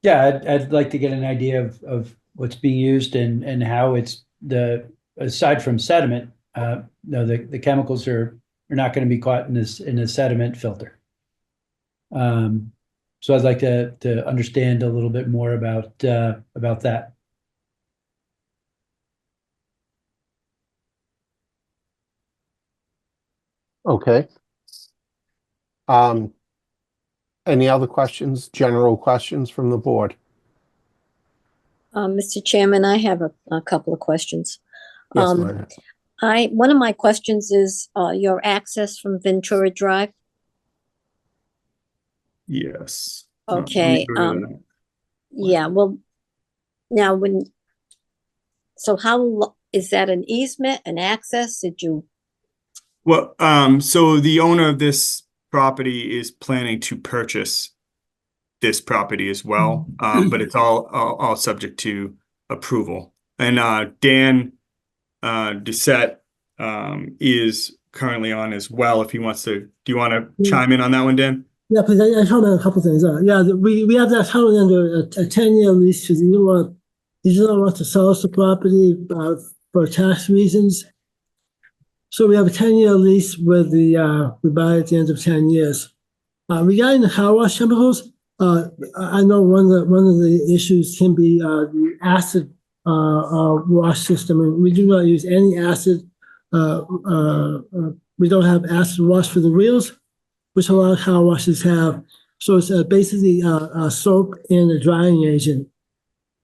Yeah, I'd like to get an idea of what's being used and how it's aside from sediment. No, the chemicals are not going to be caught in a sediment filter. So I'd like to understand a little bit more about that. Okay. Any other questions, general questions from the board? Mr. Chairman, I have a couple of questions. Yes, Lynn. One of my questions is your access from Ventura Drive. Yes. Okay. Yeah. Well, now so how is that an easement, an access? Did you? Well, so the owner of this property is planning to purchase this property as well, but it's all subject to approval. And Dan Doucette is currently on as well. If he wants to, do you want to chime in on that one, Dan? Yeah, please. I comment on a couple of things. Yeah, we have that currently under a 10-year lease because you don't want to sell us the property for tax reasons. So we have a 10-year lease with we buy at the end of 10 years. Regarding the car wash chemicals, I know one of the issues can be the acid wash system, and we do not use any acid. We don't have acid wash for the wheels, which a lot of car washes have. So it's basically a soap and a drying agent.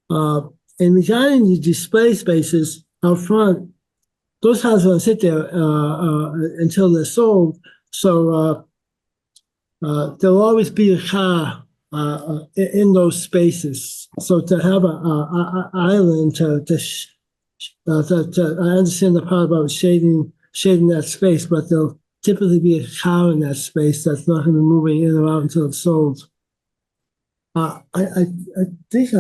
And regarding the display spaces out front, those cars will sit there until they're sold. So there'll always be a car in those spaces. So to have a island to I understand the part about shading that space, but there'll typically be a car in that space that's not going to be moving in or out until it's sold. I think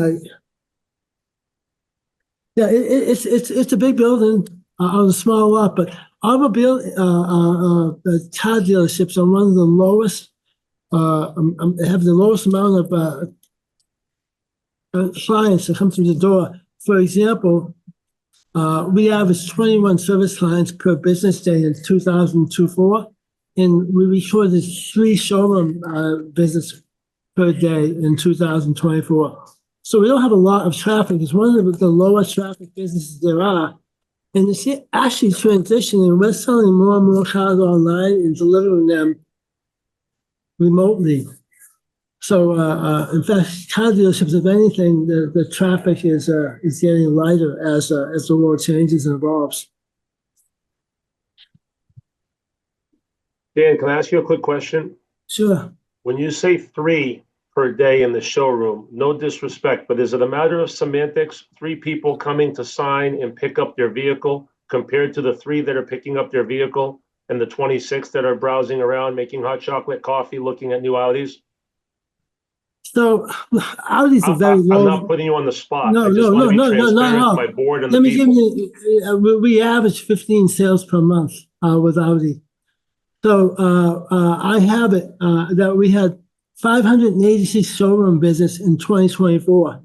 it's a big building on a small lot, but automobile car dealerships are one of the lowest. Have the lowest amount of clients that come through the door. For example, we average 21 service clients per business day in 2024, and we recorded 3 showroom visits per day in 2024. So we don't have a lot of traffic. It's one of the lowest traffic businesses there are. And it's actually transitioning. We're selling more and more cars online and delivering them remotely. So, in fact, car dealerships, if anything, the traffic is getting lighter as the world changes and evolves. Dan, can I ask you a quick question? Sure. When you say 3 per day in the showroom, no disrespect, but is it a matter of semantics? 3 people coming to sign and pick up their vehicle compared to the 3 that are picking up their vehicle and the 26 that are browsing around, making hot chocolate coffee, looking at new Audis? So, Audi's a very I'm low. not putting you on the spot. No, I just no, want to be no, no, no, transparent no. to my board and Let the me give people. you, we average 15 sales per month with Audi. So I have it that we had 586 showroom visits in 2024.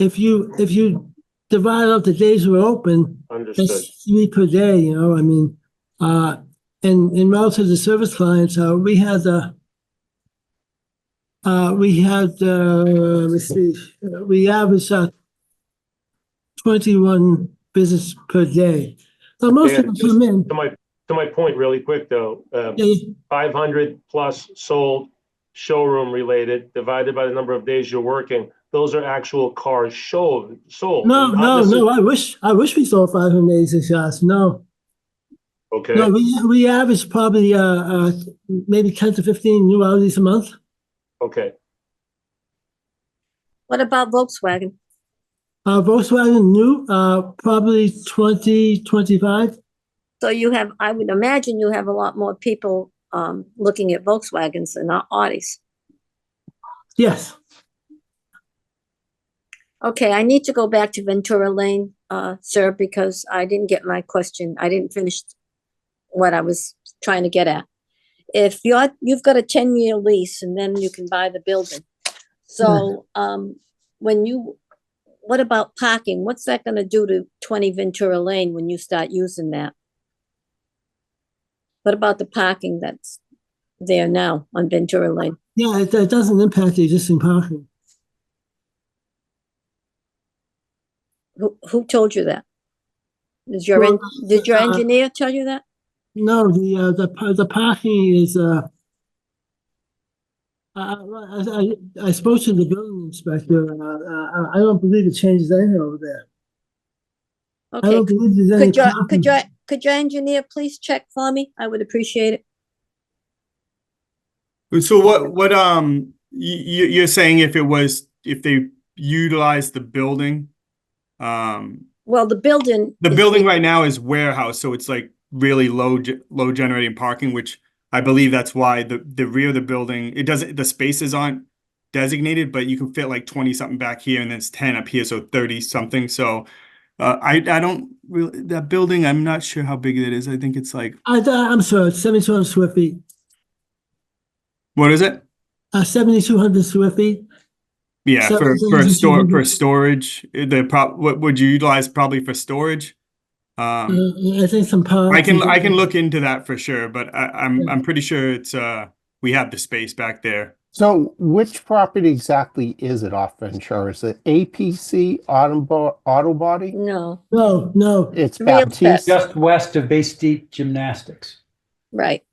If you divide out the days we're open, Understood. that's 3 per day. You know, I mean, and relative to service clients, we had let me see, we averaged 21 visits per day. So most of Dan, them come in. To my point really quick though, Yeah, 500 plus sold showroom related divided by the number of days you're working. Those are actual cars sold. No, not no, necessarily- no. I wish we sold 586 cars. No, Okay. no. We average probably maybe 10 to 15 new Audis a month. Okay. What about Volkswagen? Volkswagen new, probably 20, 25. So you have, I would imagine you have a lot more people looking at Volkswagens than Audis. Yes. Okay, I need to go back to Ventura Lane, sir, because I didn't get my question. I didn't finish what I was trying to get at. If you've got a 10-year lease and then you can buy the building. So what about parking? What's that going to do to 20 Ventura Lane when you start using that? What about the parking that's there now on Ventura Lane? Yeah, it doesn't impact the existing parking. Who told you that? Did Well, your engineer tell you that? No, the parking is. I spoke to the building inspector. I don't believe it changes anything over there. I Okay, don't believe there's any parking. could your engineer please check for me? I would appreciate it. So what you're saying if they utilize the building, Well, the building. the is building the- right now is warehouse, so it's like really low generating parking, which I believe that's why the rear of the building, the spaces aren't designated, but you can fit like 20 something back here and then it's 10 up here, so 30 something. So I don't really, that building, I'm not sure how big it is. I think it's like, I'm sorry, it's 7,200 square feet. what is it? 7,200 square feet. Yeah, So- for storage, what would you utilize probably for storage? I think some parts. I can look into that for sure, but I'm pretty sure it's we have the space back there. So which property exactly is it off Ventura? Is it APC Auto Body? No, No. It's Real Baptiste. Just west of Bay State Gymnastics. right.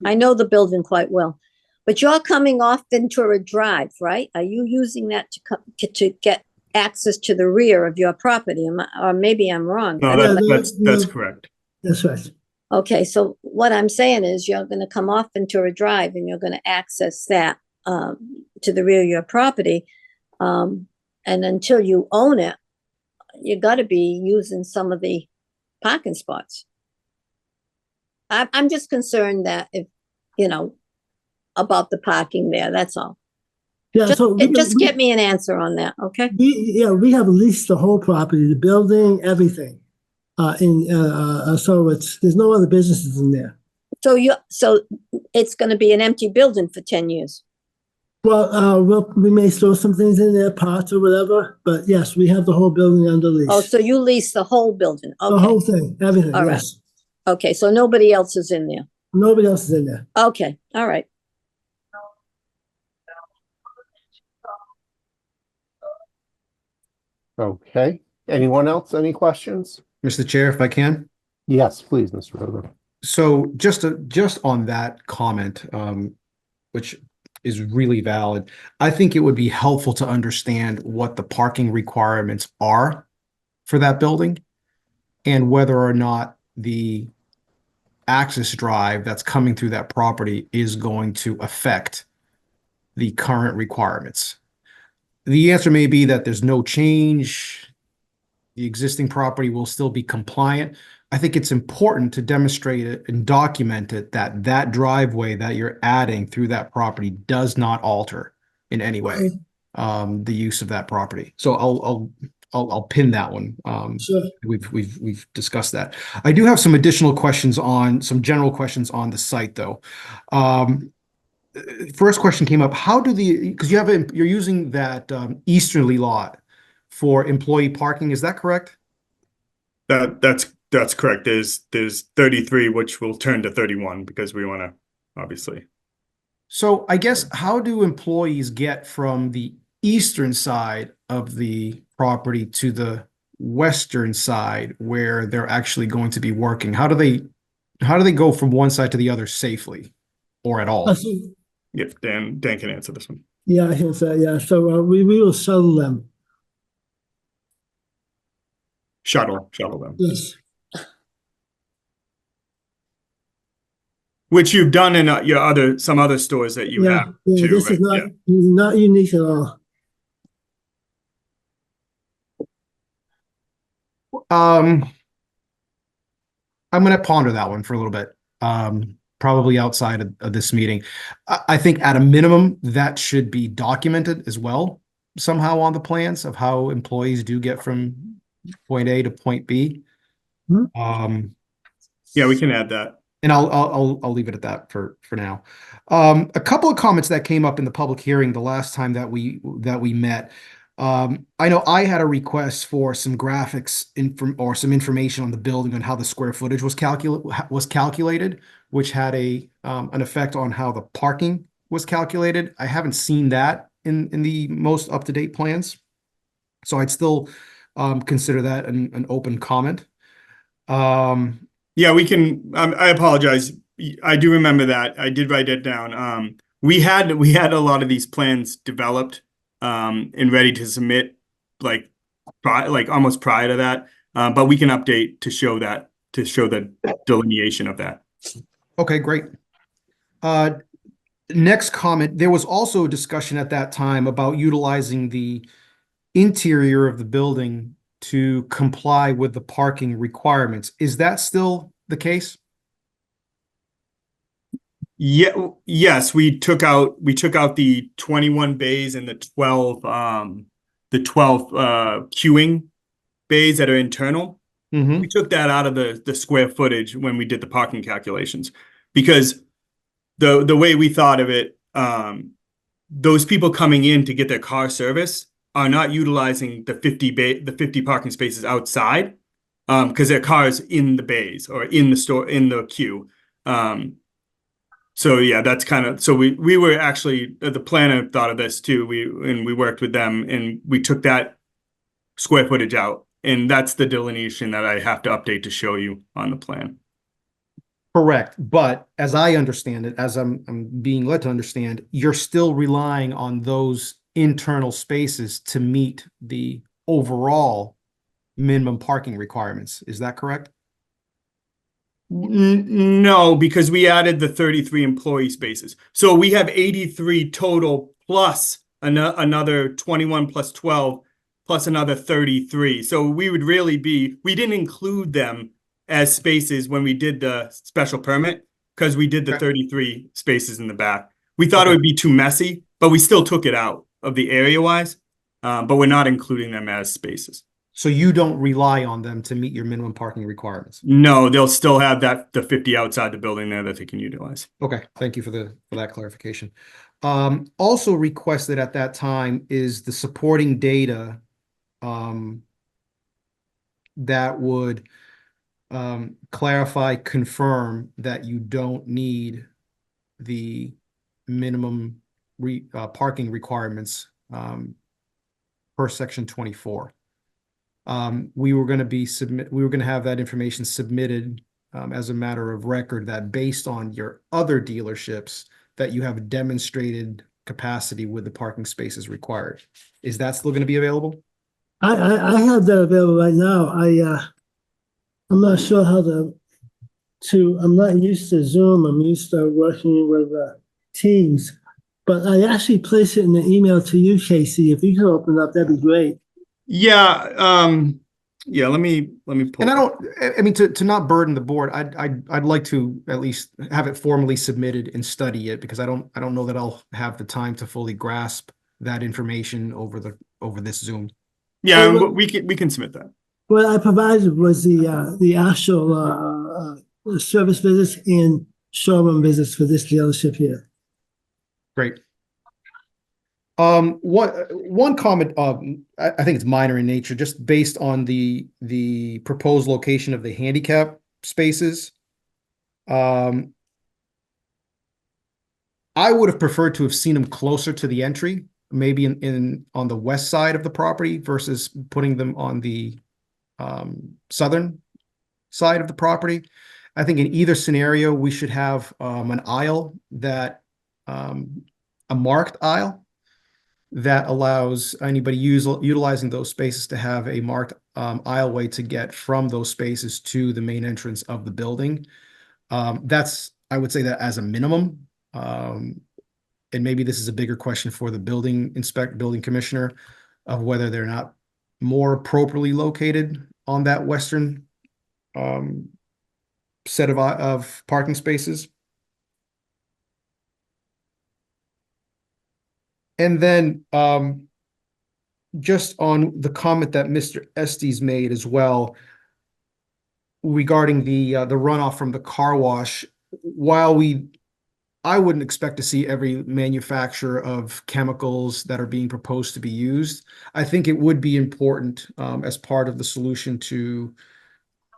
I know the building quite well. But you're coming off Ventura Drive, right? Are you using that to get access to the rear of your property? Or maybe I'm wrong. No, that's correct. That's right. Okay, so what I'm saying is you're going to come off Ventura Drive and you're going to access that to the rear of your property. And until you own it, you got to be using some of the parking spots. I'm just concerned that if, about the parking there, that's all. Yeah. Just get me an answer on that, okay? We have leased the whole property, the building, everything. So there's no other businesses in there. So it's going to be an empty building for 10 years. Well, we may store some things in there, parts or whatever, but yes, we have the whole building under lease. Oh, so you lease the whole building? The Okay, whole thing, everything, All right. yes. okay, so nobody else is in there? Nobody else is in there. Okay, all right. Okay. Anyone else? Any questions? Mr. Chair, if I can. Yes, please, Mr. Roder. So just on that comment, which is really valid. I think it would be helpful to understand what the parking requirements are for that building and whether or not the access drive that's coming through that property is going to affect the current requirements. The answer may be that there's no change. The existing property will still be compliant. I think it's important to demonstrate it and document it that that driveway that you're adding through that property does not alter in any way the use of that property. So I'll pin that one. Sure. We've discussed that. I do have some additional questions on some general questions on the site though. First question came up, how do because you're using that easterly lot for employee parking, is that correct? That's correct. There's 33, which will turn to 31 because we want to, obviously. So I guess how do employees get from the eastern side of the property to the western side where they're actually going to be working? How do they go from one side to the other safely or at all? Yep, Dan can answer this one. Yeah, I can say, yeah. So we will shuttle them. Shuttle them. Yes. Which you've done in some other stores that you have too. This is right? not unique at all. I'm going to ponder that one for a little bit. Probably outside of this meeting. I think at a minimum that should be documented as well somehow on the plans of how employees do get from point A to point B. Yeah, we can add that. And I'll leave it at that for now. A couple of comments that came up in the public hearing the last time that we met. I know I had a request for some graphics or some information on the building on how the square footage was calculated, which had an effect on how the parking was calculated. I haven't seen that in the most up-to-date plans, so I'd still consider that an open comment. Yeah, we can. I apologize. I do remember that. I did write it down. We had a lot of these plans developed and ready to submit like almost prior to that. But we can update to show the delineation of that. Okay, great. Next comment, there was also a discussion at that time about utilizing the interior of the building to comply with the parking requirements. Is that still the case? Yeah, yes, we took out the 21 bays and the 12 queuing bays that are internal. Mm-hmm. We took that out of the square footage when we did the parking calculations because the way we thought of it, those people coming in to get their car service are not utilizing the 50 parking spaces outside because their cars in the bays or in the store in the queue. So yeah, that's kind of, so we were actually, the planner thought of this too. We worked with them and we took that square footage out, and that's the delineation that I have to update to show you on the plan. Correct. But as I understand it, as I'm being led to understand, you're still relying on those internal spaces to meet the overall minimum parking requirements. Is that correct? No, because we added the 33 employee spaces. So we have 83 total plus another 21 plus 12 plus another 33. So we would really we didn't include them as spaces when we did the special permit because we did the 33 spaces in the back. We thought it would be too messy, but we still took it out of the area wise, but we're not including them as spaces. So you don't rely on them to meet your minimum parking requirements? No, they'll still have the 50 outside the building there that they can utilize. Okay, thank you for that clarification. Also requested at that time is the supporting data that would clarify, confirm that you don't need the minimum parking requirements per section 24. We were going to have that information submitted as a matter of record that based on your other dealerships, that you have demonstrated capacity with the parking spaces required. Is that still going to be available? I have that available right now. I'm not sure how I'm not used to Zoom. I'm used to working with Teams. But I actually placed it in the email to you, Casey. If you could open it up, that'd be great. Yeah, yeah, let me pull. And I mean, to not burden the board, I'd like to at least have it formally submitted and study it, because I don't know that I'll have the time to fully grasp that information over this Zoom. Yeah, Well, we can submit that. What I provided was the actual service visits and showroom visits for this dealership here. Great. One comment, I think it's minor in nature, just based on the proposed location of the handicap spaces. I would have preferred to have seen them closer to the entry, maybe on the west side of the property versus putting them on the southern side of the property. I think in either scenario, we should have an aisle that a marked aisle that allows anybody utilizing those spaces to have a marked aisleway to get from those spaces to the main entrance of the building. I would say that as a minimum. And maybe this is a bigger question for the building commissioner of whether they're not more appropriately located on that western set of parking spaces. And then just on the comment that Mr. Estes made as well regarding the runoff from the car wash, while I wouldn't expect to see every manufacturer of chemicals that are being proposed to be used. I think it would be important as part of the solution to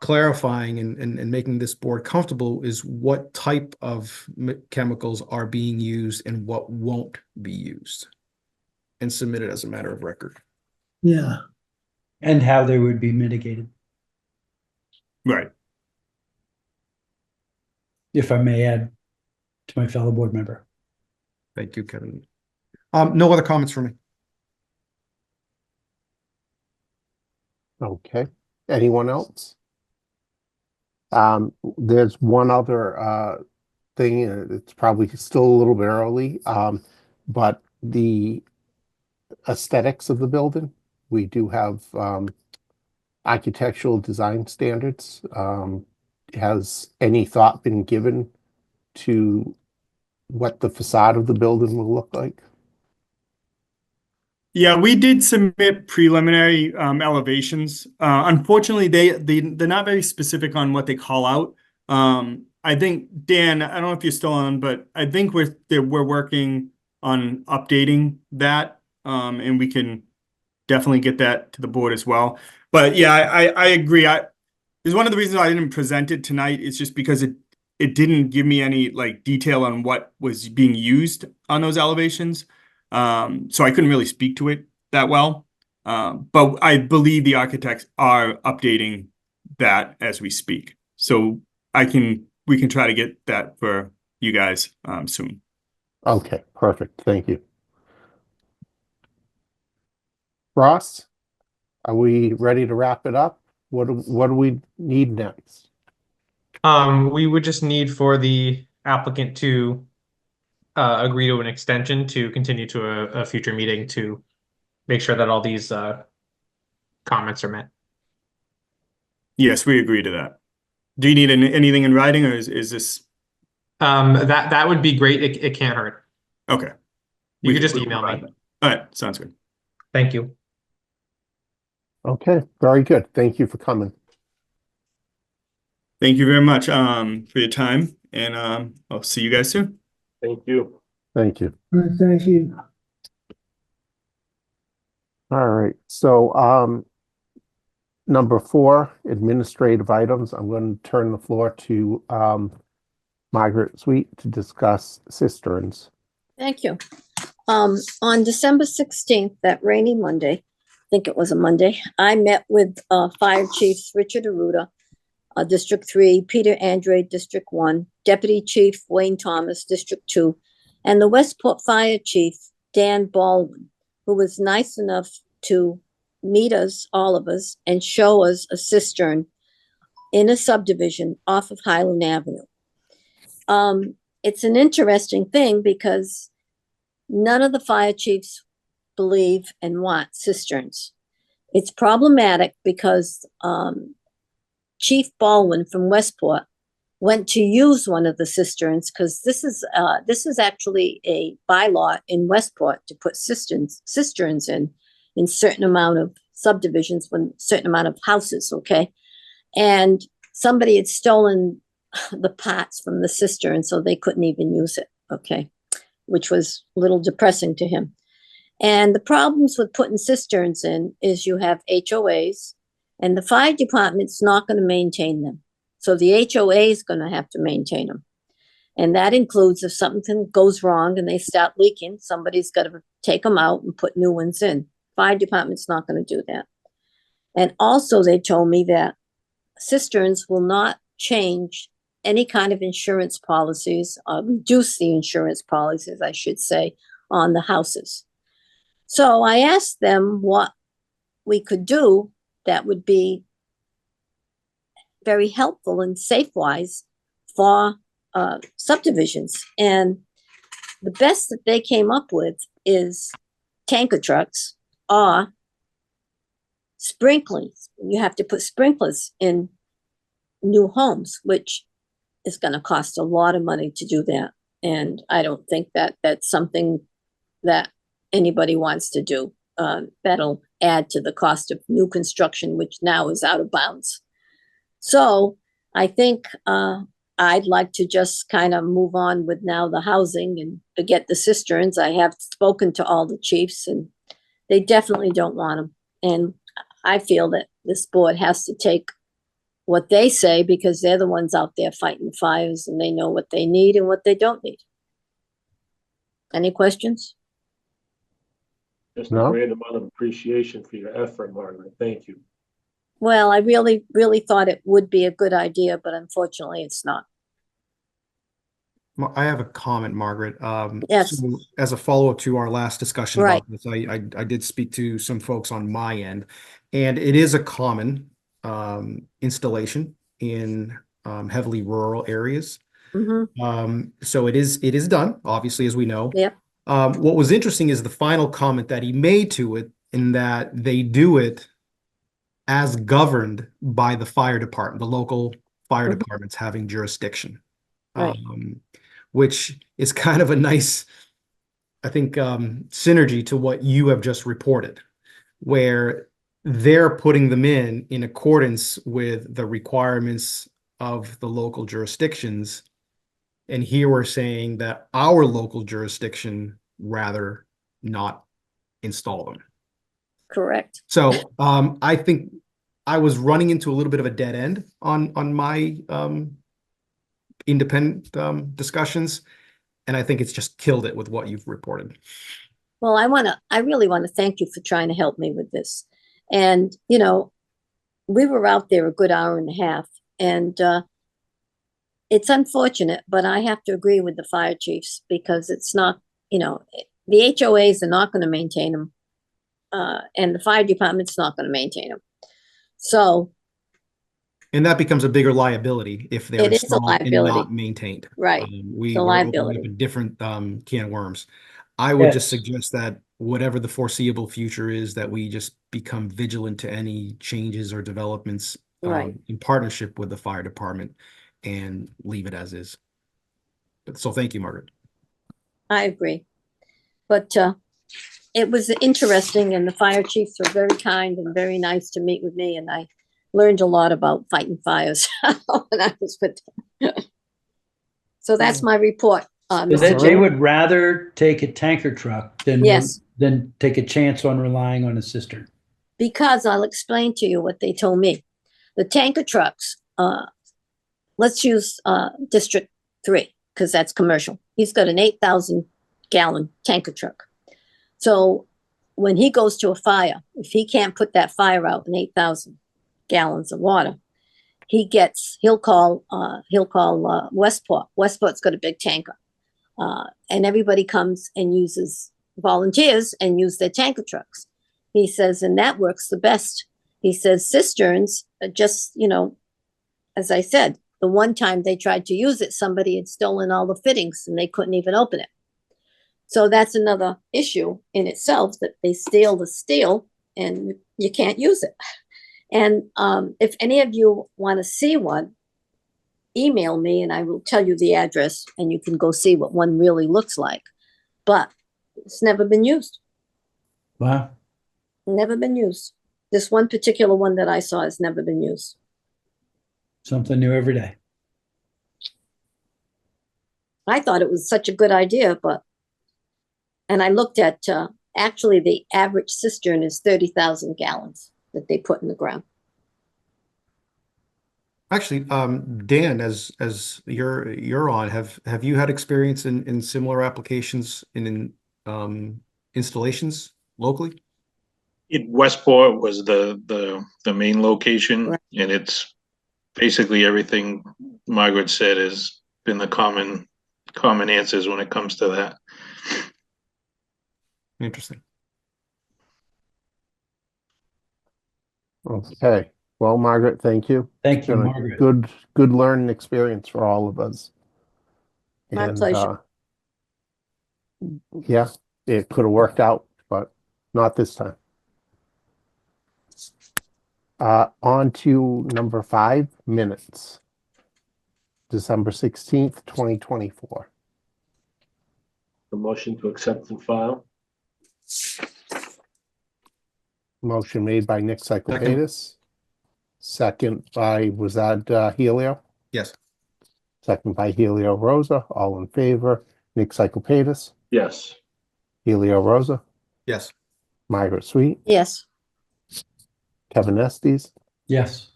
clarifying and making this board comfortable is what type of chemicals are being used and what won't be used, and submitted as a matter of record. Yeah. And how they would be mitigated, Right. if I may add to my fellow board member. Thank you, Kevin. No other comments from me. Okay. Anyone else? There's one other thing, it's probably still a little bit early, but the aesthetics of the building, we do have architectural design standards. Has any thought been given to what the facade of the building will look like? Yeah, we did submit preliminary elevations. Unfortunately, they're not very specific on what they call out. I think, Dan, I don't know if you're still on, but I think we're working on updating that, and we can definitely get that to the board as well. But yeah, I agree. It's one of the reasons I didn't present it tonight. It's just because it didn't give me any like detail on what was being used on those elevations. So I couldn't really speak to it that well. But I believe the architects are updating that as we speak. So we can try to get that for you guys soon. Okay, perfect. Thank you. Ross, are we ready to wrap it up? What do we need next? We would just need for the applicant to agree to an extension to continue to a future meeting to make sure that all these comments are met. Yes, we agree to that. Do you need anything in writing, or is this? That would be great. It can't hurt. Okay. You could just email me. All right, sounds good. Thank you. Okay, very good. Thank you for coming. Thank you very much for your time, and I'll see you guys soon. Thank you. Thank you. Thank you. All right, so number 4, administrative items. I'm going to turn the floor to Margaret Sweet to discuss cisterns. Thank you. On December 16th, that rainy Monday, I think it was a Monday, I met with Fire Chiefs Richard Arruda, District 3, Peter Andre, District 1, Deputy Chief Wayne Thomas, District 2, And the Westport Fire Chief, Dan Baldwin, who was nice enough to meet us, all of us, and show us a cistern in a subdivision off of Highland Avenue. It's an interesting thing because none of the fire chiefs believe and want cisterns. It's problematic because Chief Baldwin from Westport went to use one of the cisterns because this is actually a bylaw in Westport to put cisterns in certain amount of subdivisions when certain amount of houses, okay? And somebody had stolen the pots from the cistern, so they couldn't even use it, okay? Which was a little depressing to him. And the problems with putting cisterns in is you have HOAs, and the fire department's not going to maintain them. So the HOA is going to have to maintain them. And that includes if something goes wrong and they start leaking, somebody's got to take them out and put new ones in. Fire department's not going to do that. And also they told me that cisterns will not change any kind of insurance policies, reduce the insurance policies, I should say, on the houses. So I asked them what we could do that would be very helpful and safe-wise for subdivisions. And the best that they came up with is tanker trucks or sprinklers. You have to put sprinklers in new homes, which is going to cost a lot of money to do that. And I don't think that that's something that anybody wants to do. That'll add to the cost of new construction, which now is out of bounds. So I think I'd like to just kind of move on with now the housing and forget the cisterns. I have spoken to all the chiefs and they definitely don't want them. And I feel that this board has to take what they say because they're the ones out there fighting fires and they know what they need and what they don't need. Any questions? Just No. a great amount of appreciation for your effort, Margaret. Thank you. Well, I really, really thought it would be a good idea, but unfortunately it's not. I have a comment, Margaret. Yes. So as a follow-up to our last discussion Right. about this, I did speak to some folks on my end, and it is a common installation in heavily rural areas. Mhm. So it is done, obviously, as we know. Yep. What was interesting is the final comment that he made to it, in that they do it as governed by the fire department, the local fire Mhm. departments having jurisdiction. Right. Which is kind of a nice, I think, synergy to what you have just reported, where they're putting them in accordance with the requirements of the local jurisdictions. And here we're saying that our local jurisdiction rather not install them. Correct. So I think I was running into a little bit of a dead end on my independent discussions, and I think it's just killed it with what you've reported. Well, I really want to thank you for trying to help me with this. And, you know, we were out there a good hour and a half and it's unfortunate, but I have to agree with the fire chiefs because it's not, you know, the HOAs are not going to maintain them. And the fire department's not going to maintain them. So. And that becomes a bigger liability if they're It is a installed and liability. not maintained. Right. We're opening liability. up a different can of worms. I would just Yes. suggest that whatever the foreseeable future is, that we just become vigilant to any changes or developments Right. in partnership with the fire department and leave it as is. So thank you, Margaret. I agree. But it was interesting and the fire chiefs were very kind and very nice to meet with me and I learned a lot about fighting fires when I was with them. So that's my report. So Mr. they Chair. would rather take a tanker truck Yes. than take a chance on relying on a cistern. Because I'll explain to you what they told me. The tanker trucks, let's use District 3, because that's commercial. He's got an 8,000 gallon tanker truck. So when he goes to a fire, if he can't put that fire out in 8,000 gallons of water, he'll call Westport. Westport's got a big tanker. And everybody comes and volunteers and use their tanker trucks. He says, and that works the best. He says cisterns are just, as I said, the one time they tried to use it, somebody had stolen all the fittings and they couldn't even open it. So that's another issue in itself, that they steal the steel and you can't use it. And if any of you want to see one, email me and I will tell you the address and you can go see what one really looks like. But it's never been used. Wow. Never been used. This one particular one that I saw has never been used. Something new every day. I thought it was such a good idea, and I looked at, actually the average cistern is 30,000 gallons that they put in the ground. Actually, Dan, as you're on, have you had experience in similar applications in installations locally? Westport was the main location, Right. and it's basically everything Margaret said has been the common answers when it comes to that. Interesting. Okay. Well, Margaret, thank you. Thank you, Been a Margaret. good learning experience for all of us. My pleasure. Yeah, it could have worked out, but not this time. On to number 5, minutes. December 16th, 2024. The motion to accept and file. Motion made by Nick Cyclepatis. Second by, was that Helio? Yes. Second by Helio Rosa. All in favor. Nick Cyclepatis, Yes. Helio Rosa, Yes. Margaret Sweet, Yes. Kevin Estes, Yes.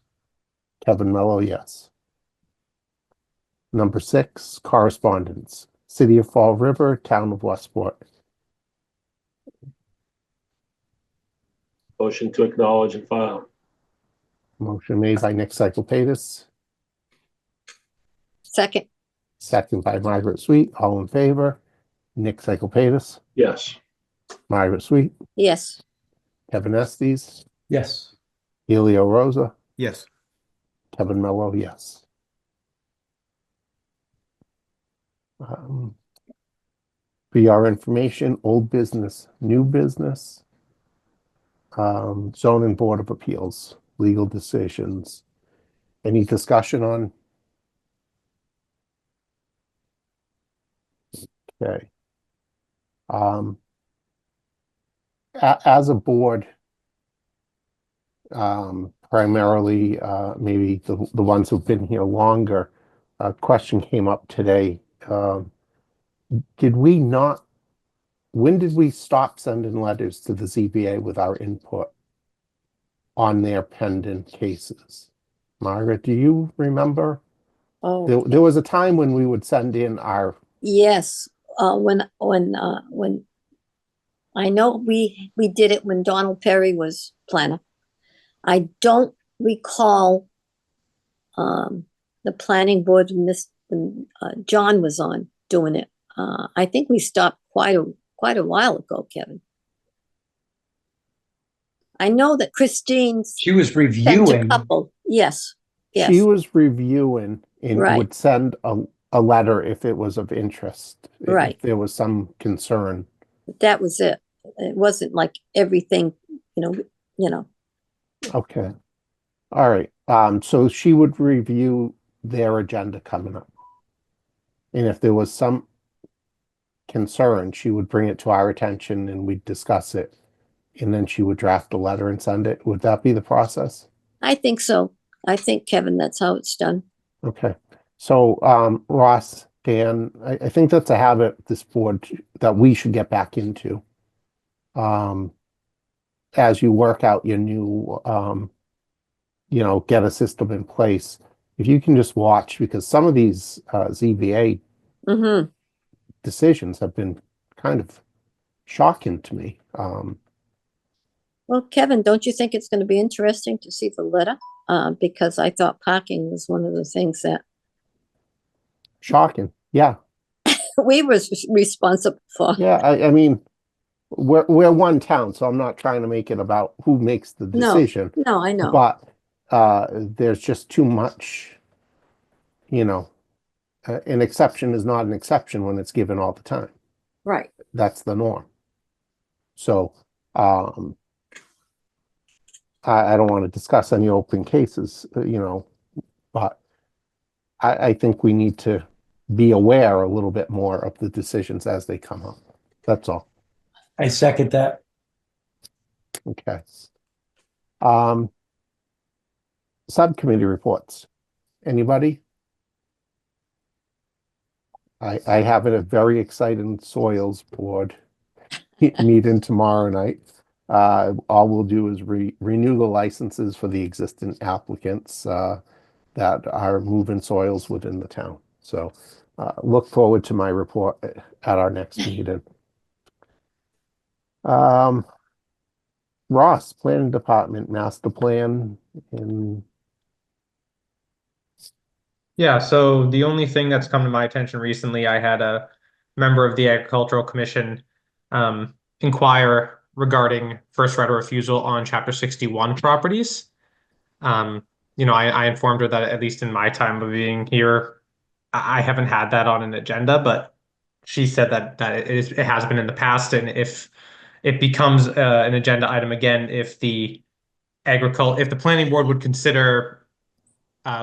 Kevin Mello, yes. Number 6, correspondence. City of Fall River, Town of Westport. Motion to acknowledge and file. Motion made by Nick Cyclepatis, Second. second by Margaret Sweet. All in favor. Nick Cyclepatis, Yes. Margaret Sweet, Yes. Kevin Estes, Yes. Helio Rosa, Yes. Kevin Mello, yes. For your information, old business, new business, zoning board of appeals, legal decisions. Any discussion on? Okay. As a board, primarily, maybe the ones who've been here longer, a question came up today. When did we stop sending letters to the ZBA with our input on their pending cases? Margaret, do you remember? Oh, There was a time when we would send in our, yes. When I know we did it when Donald Perry was planner. I don't recall the planning board when John was on doing it. I think we stopped quite a while ago, Kevin. I know that Christine She was sent a reviewing. couple. Yes. Yes. she was reviewing and Right. would send a letter if it was of interest. Right. If there was some concern. That was it. It wasn't like everything, you know. Okay. All right. So she would review their agenda coming up. And if there was some concern, she would bring it to our attention and we'd discuss it. And then she would draft a letter and send it. Would that be the process? I think so. I think, Kevin, that's how it's done. Okay. So, Ross, Dan, I think that's a habit this board that we should get back into. As you work out your new, get a system in place. If you can just watch, because some of these ZBA Mm-hmm. decisions have been kind of shocking to me. Well, Kevin, don't you think it's going to be interesting to see the letter? Because I thought parking was one of the things that, Shocking. Yeah. we was responsible for. Yeah, I mean, we're one town, so I'm not trying to make it about who makes the No. decision. No, I know. But there's just too much, you know, an exception is not an exception when it's given all the time. Right. That's the norm. So I don't want to discuss any open cases, you know, but I think we need to be aware a little bit more of the decisions as they come up. That's all. I second that. Okay. Subcommittee reports. Anybody? I have a very exciting soils board meeting tomorrow night. All we'll do is renew the licenses for the existing applicants that are moving soils within the town. So look forward to my report at our next meeting. Ross, Planning Department, Master Plan, and Yeah, so the only thing that's come to my attention recently, I had a member of the Agricultural Commission inquire regarding first right of refusal on Chapter 61 properties. You know, I informed her that at least in my time of being here, I haven't had that on an agenda, but she said that it has been in the past, and if it becomes an agenda item again, if the planning board would consider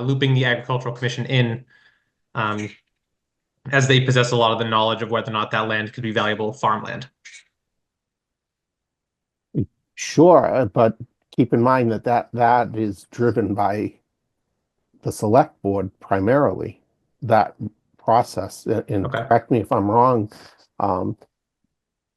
looping the Agricultural Commission in, as they possess a lot of the knowledge of whether or not that land could be valuable farmland. sure, but keep in mind that is driven by the select board primarily, that process. And Okay. correct me if I'm wrong,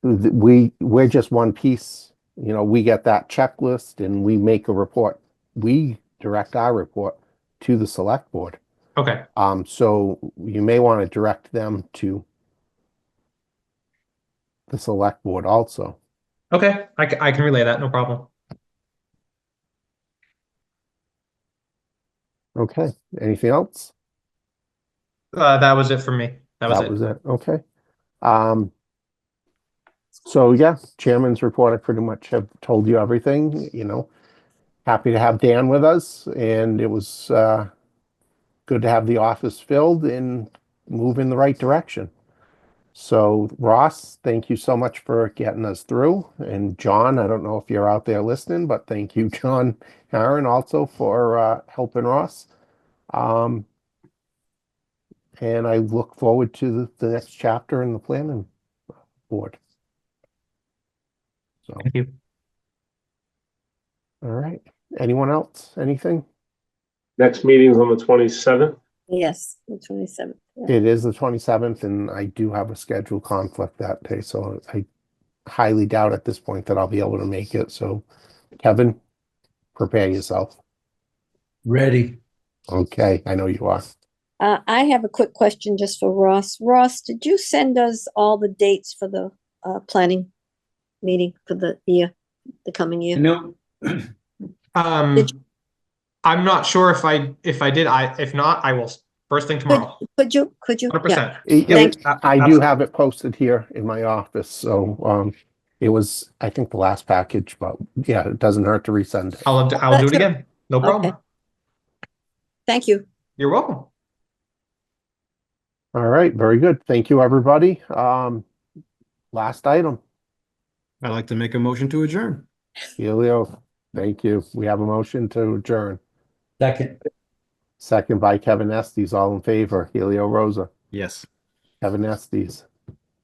we're just one piece. You know, we get that checklist and we make a report. We direct our report to the select board. Okay. So you may want to direct them to the select board also. Okay, I can relay that, no problem. Okay, anything else? That was it for me. That was it. Okay. So yeah, chairman's report, I pretty much have told you everything, you know. Happy to have Dan with us, and it was good to have the office filled and move in the right direction. So Ross, thank you so much for getting us through. And John, I don't know if you're out there listening, but thank you, John Aaron, also for helping Ross. And I look forward to the next chapter in the planning board. So, Thank you. all right. Anyone else? Anything? Next meeting's on the 27th. Yes, the 27th. Yeah. It is the 27th, and I do have a schedule conflict that day, so I highly doubt at this point that I'll be able to make it. So, Kevin, prepare yourself. Ready. Okay, I know you are. I have a quick question just for Ross. Ross, did you send us all the dates for the planning meeting for the year, the coming year? No, I'm not sure if I did. If not, I will first thing tomorrow. Could you? 100%. I do have it posted here in my office, so it was, I think, the last package, but yeah, it doesn't hurt to resend it. I'll do it again. No problem. Okay. Thank you. You're welcome. All right, very good. Thank you, everybody. Last item. I'd like to make a motion to adjourn. Helio, thank you. We have a motion to adjourn. second. Second by Kevin Estes. All in favor. Helio Rosa, Yes. Kevin Estes,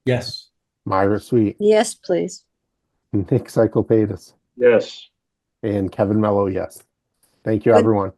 Yes. Myra Sweet, Yes, please. Nick Cyclepatis, Yes. and Kevin Mello, yes. Thank you, Good. everyone.